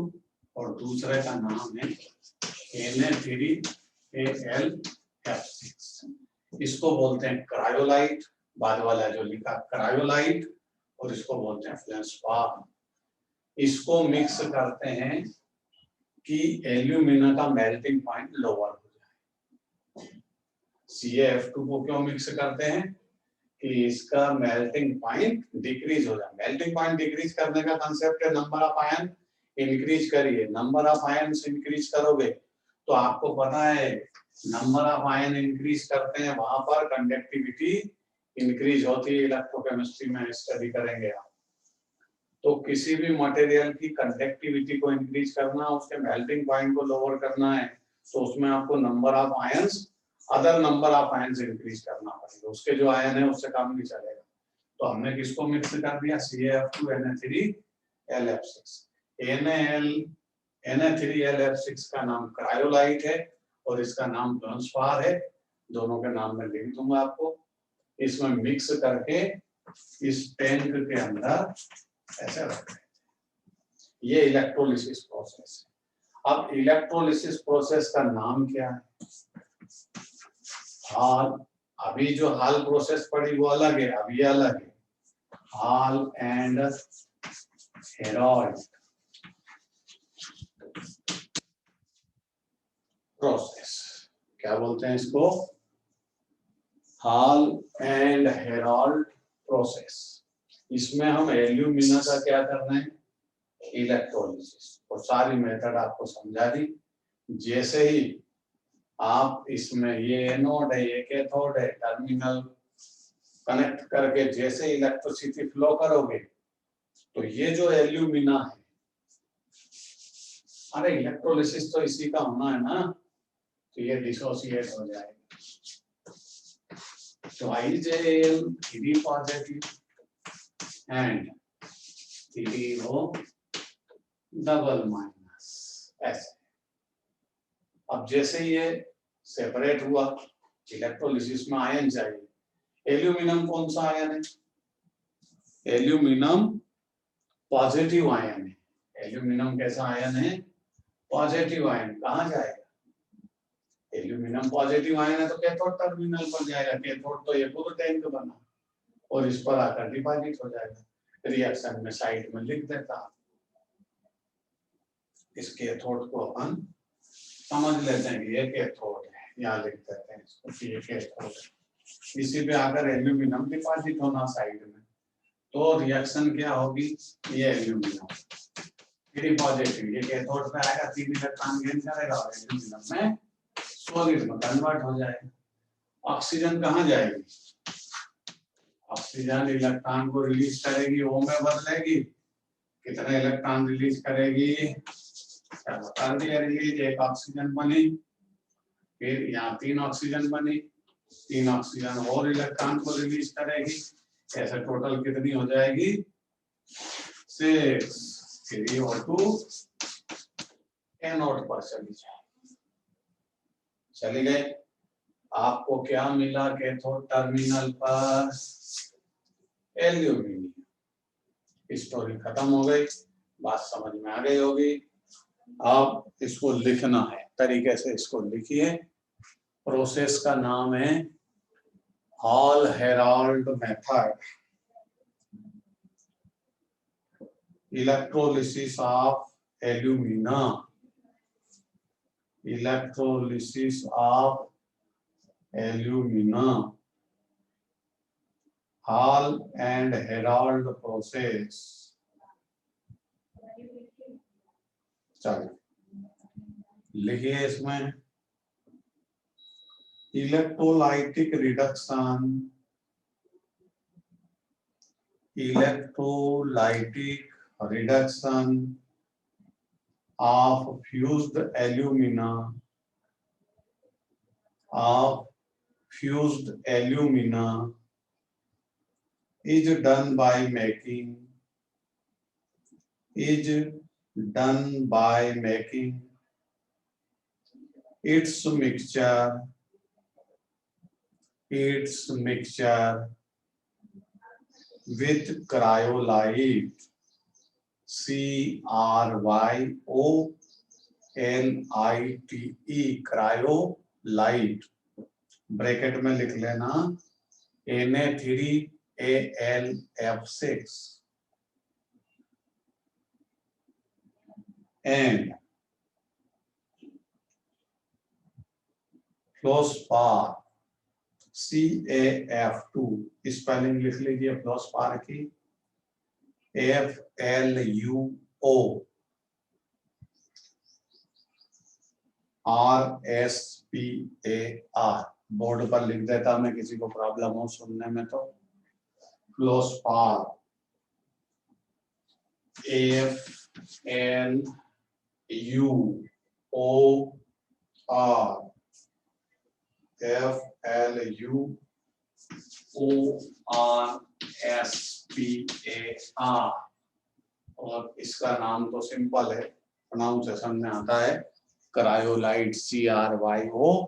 S1: और दूसरे का नाम है Na3Al(F6). इसको बोलते हैं क्रायोलाइट, बाद वाला जो लिखा क्रायोलाइट, और इसको बोलते हैं फ्लेंसपार। इसको मिक्स करते हैं कि एल्यूमिना का मेल्टिंग पॉइंट लोअर हो जाए। CaF2 को क्यों मिक्स करते हैं, कि इसका मेल्टिंग पॉइंट डिक्रीज हो जाए। मेल्टिंग पॉइंट डिक्रीज करने का कंसेप्ट है नंबर ऑफ आयन इंक्रीज करिए, नंबर ऑफ आयन इंक्रीज करोगे तो आपको पता है नंबर ऑफ आयन इंक्रीज करते हैं वहां पर कंडक्टिविटी इंक्रीज होती है। इलेक्ट्रोकेमिस्ट्री में स्टडी करेंगे आप, तो किसी भी मटेरियल की कंडक्टिविटी को इंक्रीज करना, उसके मेल्टिंग पॉइंट को लोअर करना है, तो उसमें आपको number of ions, other number of ions increase करना पड़ेगा, उसके जो आयन है उससे काम नहीं चलेगा। तो हमने किसको मिक्स कर दिया, CaF2 Na3Al(F6). Na3LF6 का नाम क्रायोलाइट है और इसका नाम फ्लोरोस्पार है, दोनों के नाम में लिख दूंगा आपको। इसमें मिक्स करके इस टैंक के अंदर ऐसे रख दें। ये इलेक्ट्रोलिसिस प्रोसेस है। अब इलेक्ट्रोलिसिस प्रोसेस का नाम क्या है? हाल, अभी जो हाल प्रोसेस पड़ी वो अलग है, अब ये अलग है, हाल एंड हेराल्ड प्रोसेस। क्या बोलते हैं इसको? हाल एंड हेराल्ड प्रोसेस। इसमें हम एल्यूमिना का क्या कर रहे हैं? इलेक्ट्रोलिसिस। और सारी मेथड आपको समझा दी। जैसे ही आप इसमें ये एनोड है, ये कैथोड है, टर्मिनल कनेक्ट करके जैसे इलेक्ट्रिसिटी फ्लो करोगे तो ये जो एल्यूमिना है, अरे इलेक्ट्रोलिसिस तो इसी का होना है ना, तो ये डिसोसिएट हो जाएगा। Twice Al 3 positive and 3O double minus, ऐसे। अब जैसे ये सेपरेट हुआ, इलेक्ट्रोलिसिस में आयन चाहिए। एल्यूमिनियम कौन सा आयन है? एल्यूमिनियम पॉजिटिव आयन है। एल्यूमिनियम कैसा आयन है? Positive ion. कहाँ जाएगा? एल्यूमिनियम पॉजिटिव आयन है तो कैथोड टर्मिनल पर जाएगा। कैथोड तो ये पूरा टैंक बना और इस पर आकर डिपॉजिट हो जाएगा। रिएक्शन में साइड में लिख देता। इस कैथोड को अपन समझ लेते हैं कि ये कैथोड है, यहाँ लिख देते हैं इसको, ये कैथोड है। इसी पे आकर एल्यूमिनियम डिपॉजिट होना साइड में, तो रिएक्शन क्या होगी? ये एल्यूमिनियम पॉजिटिव, ये कैथोड पे आएगा, 3 इलेक्ट्रॉन गेन करेगा और एल्यूमिनियम में सॉलिड में कन्वर्ट हो जाएगा। ऑक्सीजन कहाँ जाएगी? ऑक्सीजन इलेक्ट्रॉन को रिलीज करेगी, O में बदलेगी। कितने इलेक्ट्रॉन रिलीज करेगी? कर दिया रिलीज, 1 ऑक्सीजन बनी, फिर यहाँ 3 ऑक्सीजन बनी, 3 ऑक्सीजन और इलेक्ट्रॉन को रिलीज करेगी। ऐसे टोटल कितनी हो जाएगी? 6। 3O2 एनोड पर चली जाएगी। चली गई। आपको क्या मिला कैथोड टर्मिनल पर? एल्यूमिनियम। स्टोरी खत्म हो गई, बात समझ में आ गई होगी। अब इसको लिखना है, तरीके से इसको लिखिए। प्रोसेस का नाम है hall Herald method, electrolysis of alumina, electrolysis of alumina, hall and Herald process. चलिए लिखिए इसमें electrolytic reduction, electrolytic reduction of fused alumina, of fused alumina is done by making its mixture with cryolite, CRYOLITE, cryolite. Bracket में लिख लेना Na3AlF6 and फ्लोस्पार CaF2। Spelling लिख लीजिए फ्लोस्पार की, FLUO RSPAR। Board पर लिख देता मैं, किसी को प्रॉब्लम हो सुनने में तो। फ्लोस्पार FLUORSPAR। और इसका नाम तो सिंपल है, प्रोनाउंसिएशन में आता है क्रायोलाइट, CRYOLITE।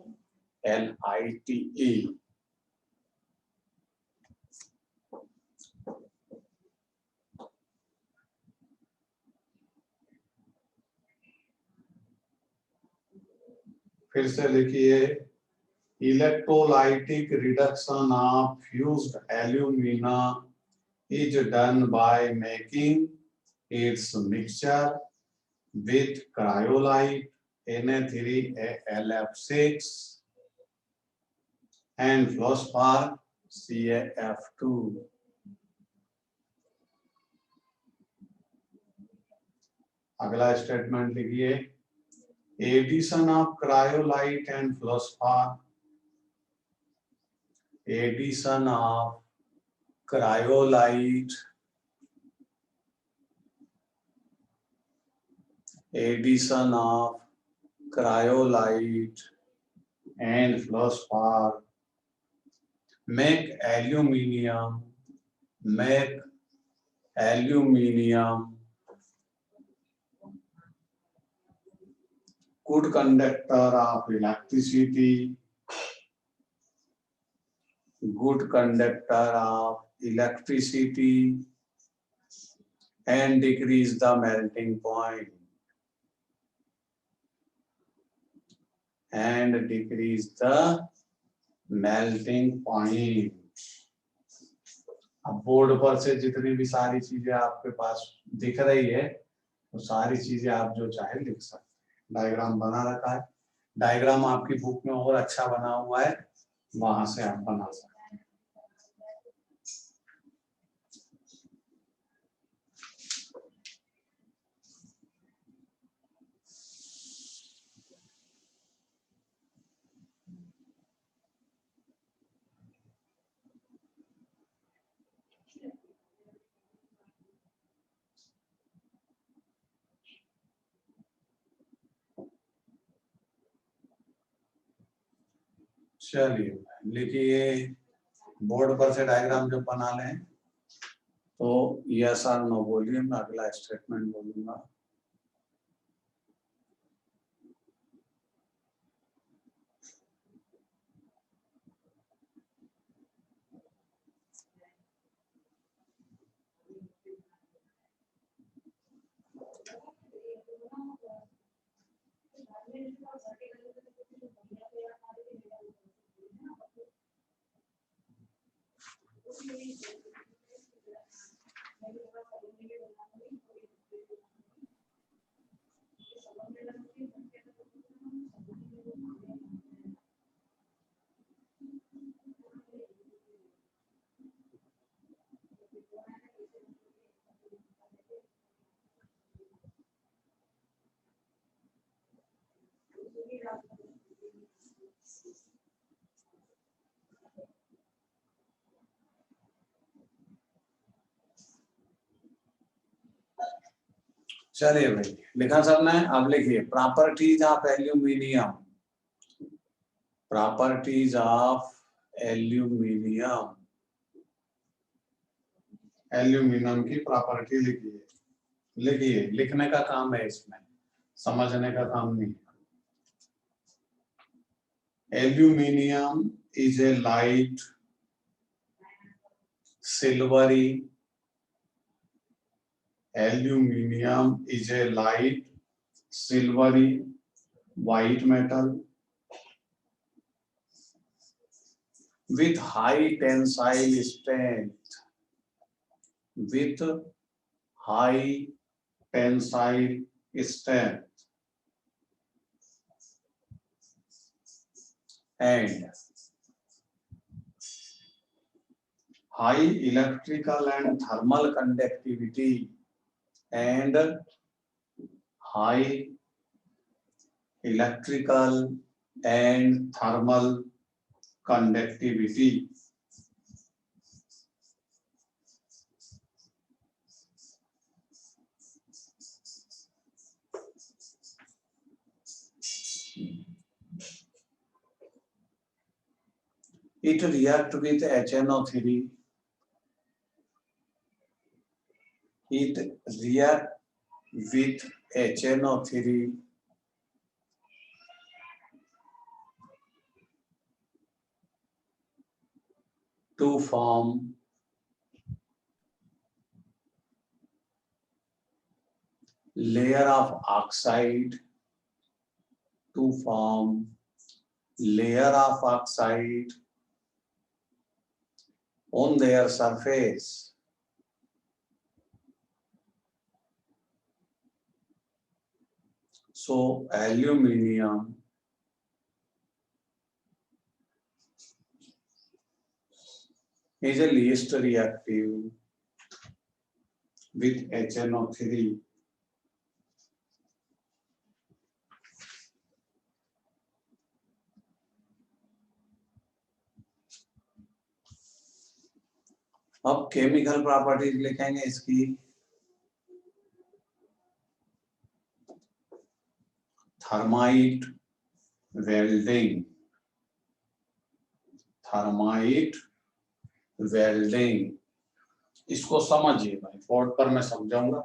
S1: फिर से लिखिए, electrolytic reduction of fused alumina is done by making its mixture with cryolite Na3Lf6 and fluorspar CaF2. अगला स्टेटमेंट लिखिए, addition of cryolite and fluorspar, addition of cryolite, addition of cryolite and fluorspar make aluminium good conductor of electricity, and decrease the melting point. अब board पर से जितनी भी सारी चीजें आपके पास दिख रही है, तो सारी चीजें आप जो चाहे लिख सकते हैं। डायग्राम बना रखा है, डायग्राम आपकी बुक में और अच्छा बना हुआ है, वहां से आप बना सकते हैं। चलिए लिखिए, बोर्ड पर से डायग्राम जब बना लें तो यस और नो बोलिए, मैं अगला स्टेटमेंट बोलूंगा। चलिए भाई, लिखा सबने? अब लिखिए, properties of aluminium, properties of aluminium, aluminium की प्रॉपर्टी लिखिए। लिखिए, लिखने का काम है इसमें, समझने का काम नहीं। Aluminium is a light silvery, aluminum is a light silvery white metal with high tensile strength, with high tensile strength and high electrical and thermal conductivity, and high electrical and thermal conductivity. It reacts with HNO3. It reacts with HNO3 to form layer of oxide to form layer of oxide on their surface. So aluminium is a least reactive with HNO3. अब chemical properties लिखेंगे इसकी। Thermite welding, thermite welding, इसको समझिए भाई, board पर मैं समझाऊंगा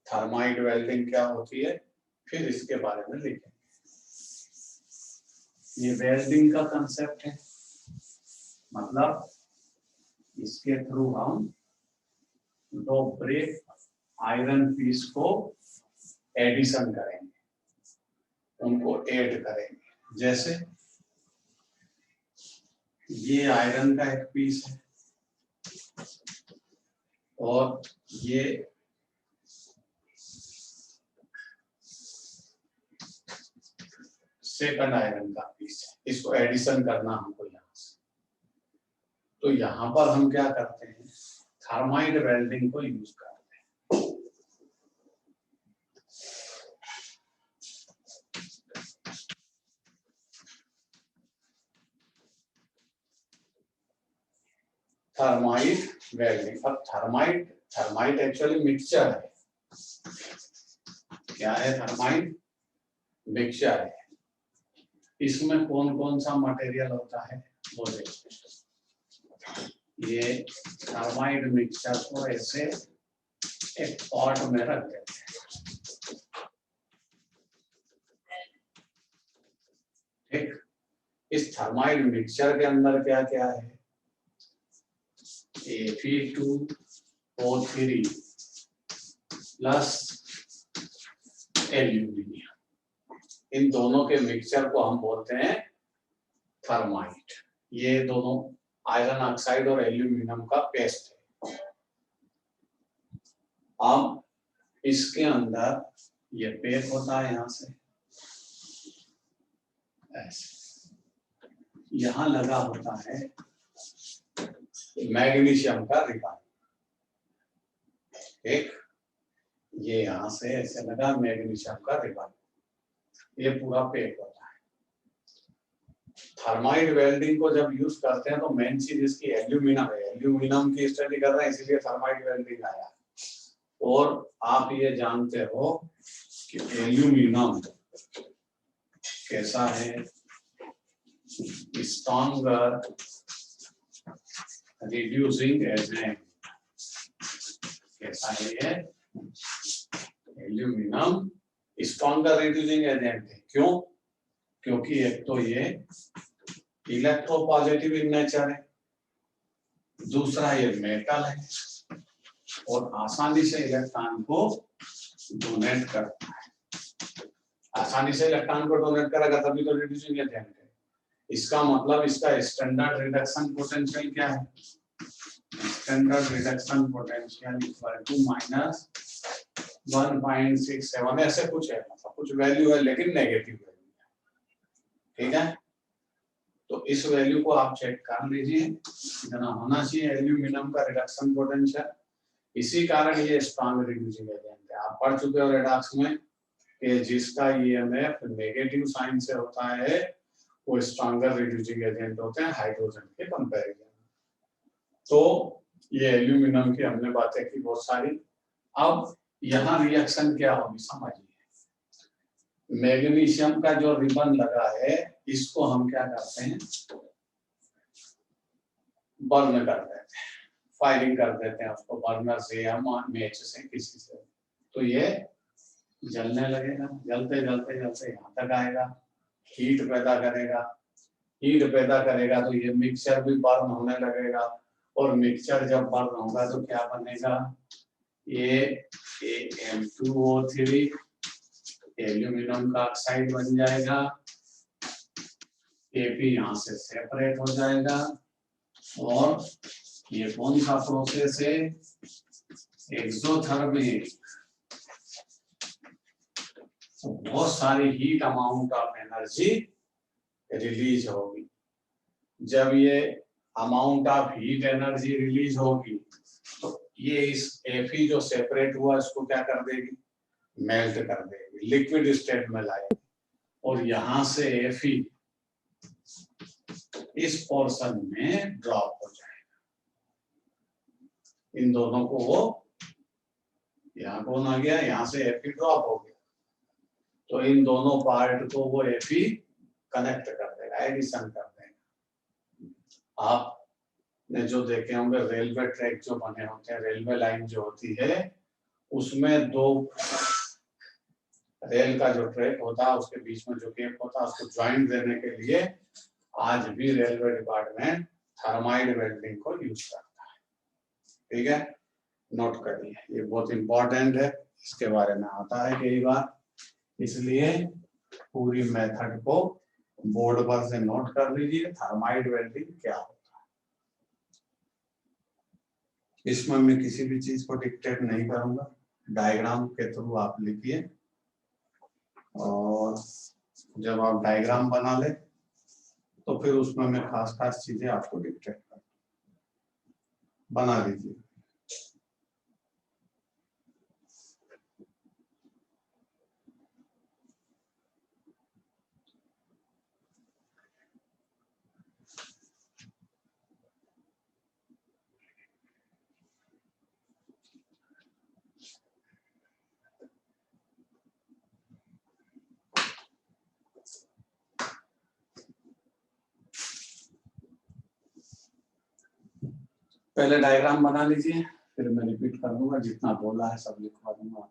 S1: thermite welding क्या होती है, फिर इसके बारे में लिखेंगे। ये वेल्डिंग का कंसेप्ट है, मतलब इसके थ्रू हम दो ब्रेक आयरन पीस को एडिशन करेंगे, उनको ऐड करेंगे। जैसे ये आयरन का एक पीस है और ये सेकंड आयरन का पीस है, इसको एडिशन करना हमको यहाँ से। तो यहाँ पर हम क्या करते हैं, थर्माइट वेल्डिंग को यूज करते हैं। थर्माइट वेल्डिंग, अब थर्माइट एक्चुअली मिक्सचर है। क्या है? थर्माइट मिक्सचर है। इसमें कौन कौन सा मटेरियल होता है वो देखते हैं। ये थर्माइट मिक्सचर को ऐसे एक पॉट में रख देते हैं, ठीक। इस थर्माइट मिक्सचर के अंदर क्या क्या है, Fe2O3 प्लस एल्यूमिनियम, इन दोनों के मिक्सचर को हम बोलते हैं थर्माइट। ये दोनों आयरन ऑक्साइड और एल्यूमिनियम का पेस्ट है। अब इसके अंदर ये पैक होता है, यहां से ऐसे, यहां लगा होता है मैग्नीशियम का रिबन, एक ये यहां से ऐसे लगा मैग्नीशियम का रिबन, ये पूरा पैक होता है। थर्माइट वेल्डिंग को जब यूज करते हैं तो मेन चीज इसकी एल्यूमिनियम है, एल्यूमिनियम की स्टडी कर रहे हैं इसीलिए थर्माइट वेल्डिंग आया। और आप ये जानते हो कि एल्यूमिनियम कैसा है, स्ट्रॉन्गर रिड्यूसिंग एजेंट, कैसा है ये एल्यूमिनियम स्ट्रॉन्गर रिड्यूसिंग एजेंट है। क्यों? क्योंकि एक तो ये इलेक्ट्रोपॉजिटिव इन नेचर है, दूसरा ये मेटल है और आसानी से इलेक्ट्रॉन को डोनेट करता है। आसानी से इलेक्ट्रॉन को डोनेट करेगा तभी तो रिड्यूसिंग एजेंट है। इसका मतलब इसका स्टैंडर्ड रिडक्शन पोटेंशियल क्या है, standard reduction potential equal to -1.67 ऐसे कुछ है, मतलब कुछ वैल्यू है लेकिन नेगेटिव वैल्यू है, ठीक है। तो इस वैल्यू को आप चेक कर लीजिए, इतना होना चाहिए एल्यूमिनियम का रिडक्शन पोटेंशियल। इसी कारण ये स्ट्रॉन्ग रिड्यूसिंग एजेंट है। आप पढ़ चुके हो रेडॉक्स में कि जिसका ईएमएफ नेगेटिव साइन से होता है वो स्ट्रॉन्गर रिड्यूसिंग एजेंट होते हैं हाइड्रोजन के कंपैरिजन। तो ये एल्यूमिनियम की हमने बातें की बहुत सारी। अब यहाँ रिएक्शन क्या होगी समझिए, मैग्नीशियम का जो रिबन लगा है इसको हम क्या करते हैं, बर्न कर देते हैं, फायरिंग कर देते हैं उसको बर्नर से या मैच से किसी से। तो ये जलने लगेगा, जलते जलते जलते यहाँ तक आएगा, हीट पैदा करेगा। हीट पैदा करेगा तो ये मिक्सचर भी बर्न होने लगेगा, और मिक्सचर जब बर्न होगा तो क्या बनेगा, ये M2O3 एल्यूमिनियम का ऑक्साइड बन जाएगा। Ap यहाँ से सेपरेट हो जाएगा, और ये कौन सा प्रोसेस है, एक्सोथर्मिक। बहुत सारी heat amount of energy release होगी। जब ये amount of heat energy release होगी तो ये इस Fe जो सेपरेट हुआ इसको क्या कर देगी, मेल्ट कर देगी, लिक्विड स्टेट में लाएगी, और यहां से Fe इस पोर्शन में ड्रॉप हो जाएगा। इन दोनों को वो, यहाँ कौन आ गया, यहाँ से Fe ड्रॉप हो गया, तो इन दोनों पार्ट को वो Fe कनेक्ट कर देगा, एडिशन कर देगा। आपने जो देखे होंगे रेलवे ट्रैक जो बने होते हैं, रेलवे लाइन जो होती है, उसमें दो रेल का जो ट्रैक होता है उसके बीच में जो गैप होता है उसको ज्वाइंट देने के लिए आज भी रेलवे डिपार्टमेंट थर्माइड वेल्डिंग को यूज करता है। ठीक है, नोट करिए, ये बहुत इंपॉर्टेंट है, इसके बारे में आता है कई बार, इसलिए पूरी मेथड को बोर्ड पर से नोट कर लीजिए, थर्माइड वेल्डिंग क्या होता है। इसमें मैं किसी भी चीज को डिक्टेट नहीं करूंगा, डायग्राम के थ्रू आप लिखिए, और जब आप डायग्राम बना ले तो फिर उसमें मैं खास खास चीजें आपको डिक्टेट कर बना दीजिए। पहले डायग्राम बना लीजिए, फिर मैं रिपीट कर दूंगा, जितना बोला है सब लिखवा दूंगा।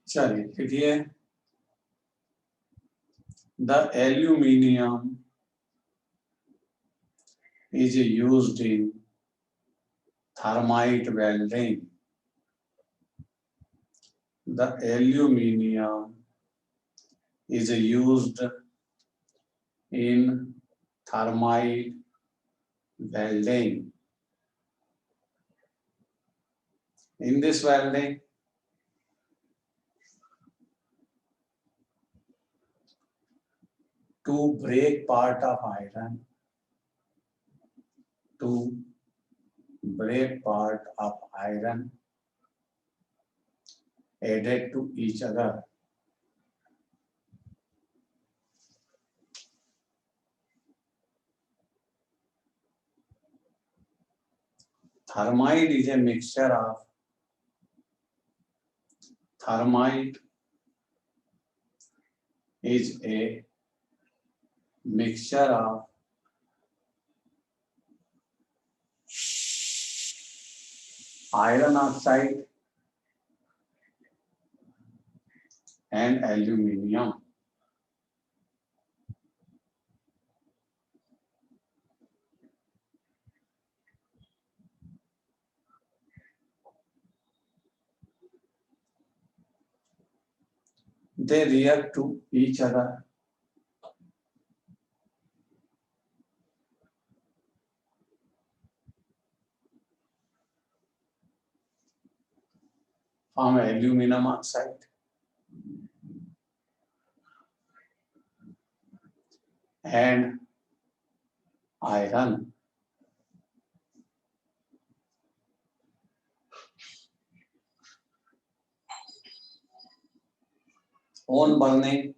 S1: चलिए देखिए, the aluminium is used in thermite welding. The aluminium is used in thermite welding. In this welding, to break part of iron, to break part of iron added to each other. Thermite is a mixture of thermite is a mixture of iron oxide and aluminium. They react to each other. Form aluminum oxide. And iron, own burning,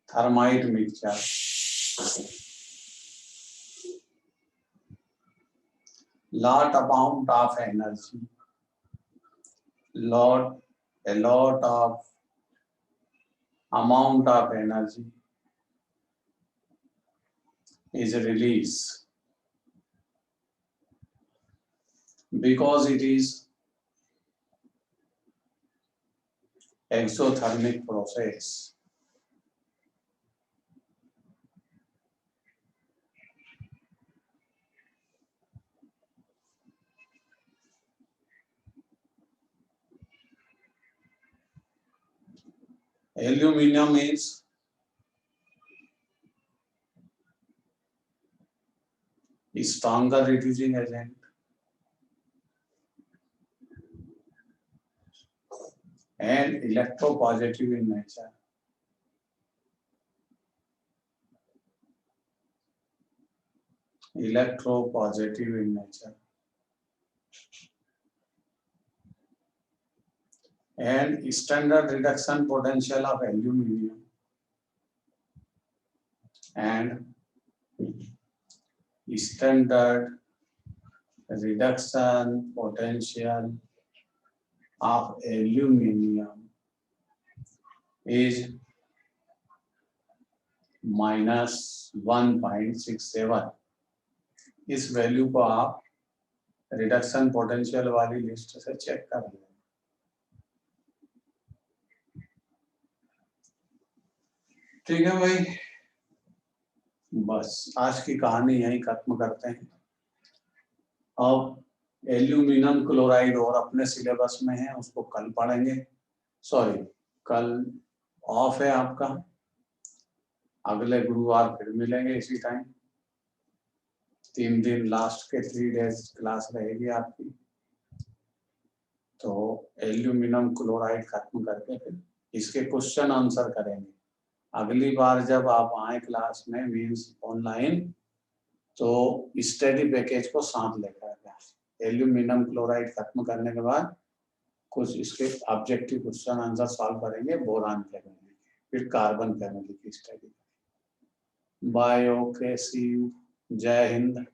S1: thermite mixture, lot amount of energy, a lot of amount of energy is released because it is exothermic process. Aluminum is a stronger reducing agent. And electropositive in nature. And standard reduction potential of aluminum and standard reduction potential of aluminum is -1.67. इस value को आप reduction potential वाली list से check कर लें। ठीक है भाई, बस आज की कहानी यहीं खत्म करते हैं। अब एल्यूमिनियम क्लोराइड और अपने सिलेबस में है, उसको कल पढ़ेंगे। सॉरी, कल ऑफ है आपका, अगले गुरुवार फिर मिलेंगे इसी टाइम। 3 दिन लास्ट के 3 डेज क्लास रहेगी आपकी। तो एल्यूमिनियम क्लोराइड खत्म करके फिर इसके क्वेश्चन आंसर करेंगे। अगली बार जब आप आए क्लास में मीन्स ऑनलाइन, तो स्टडी पैकेज को साथ लेकर आए। एल्यूमिनियम क्लोराइड खत्म करने के बाद कुछ इसके ऑब्जेक्टिव क्वेश्चन आंसर सॉल्व करेंगे बोरान फैमिली, फिर कार्बन फैमिली की study. Bye, okay, see you, जय हिंद।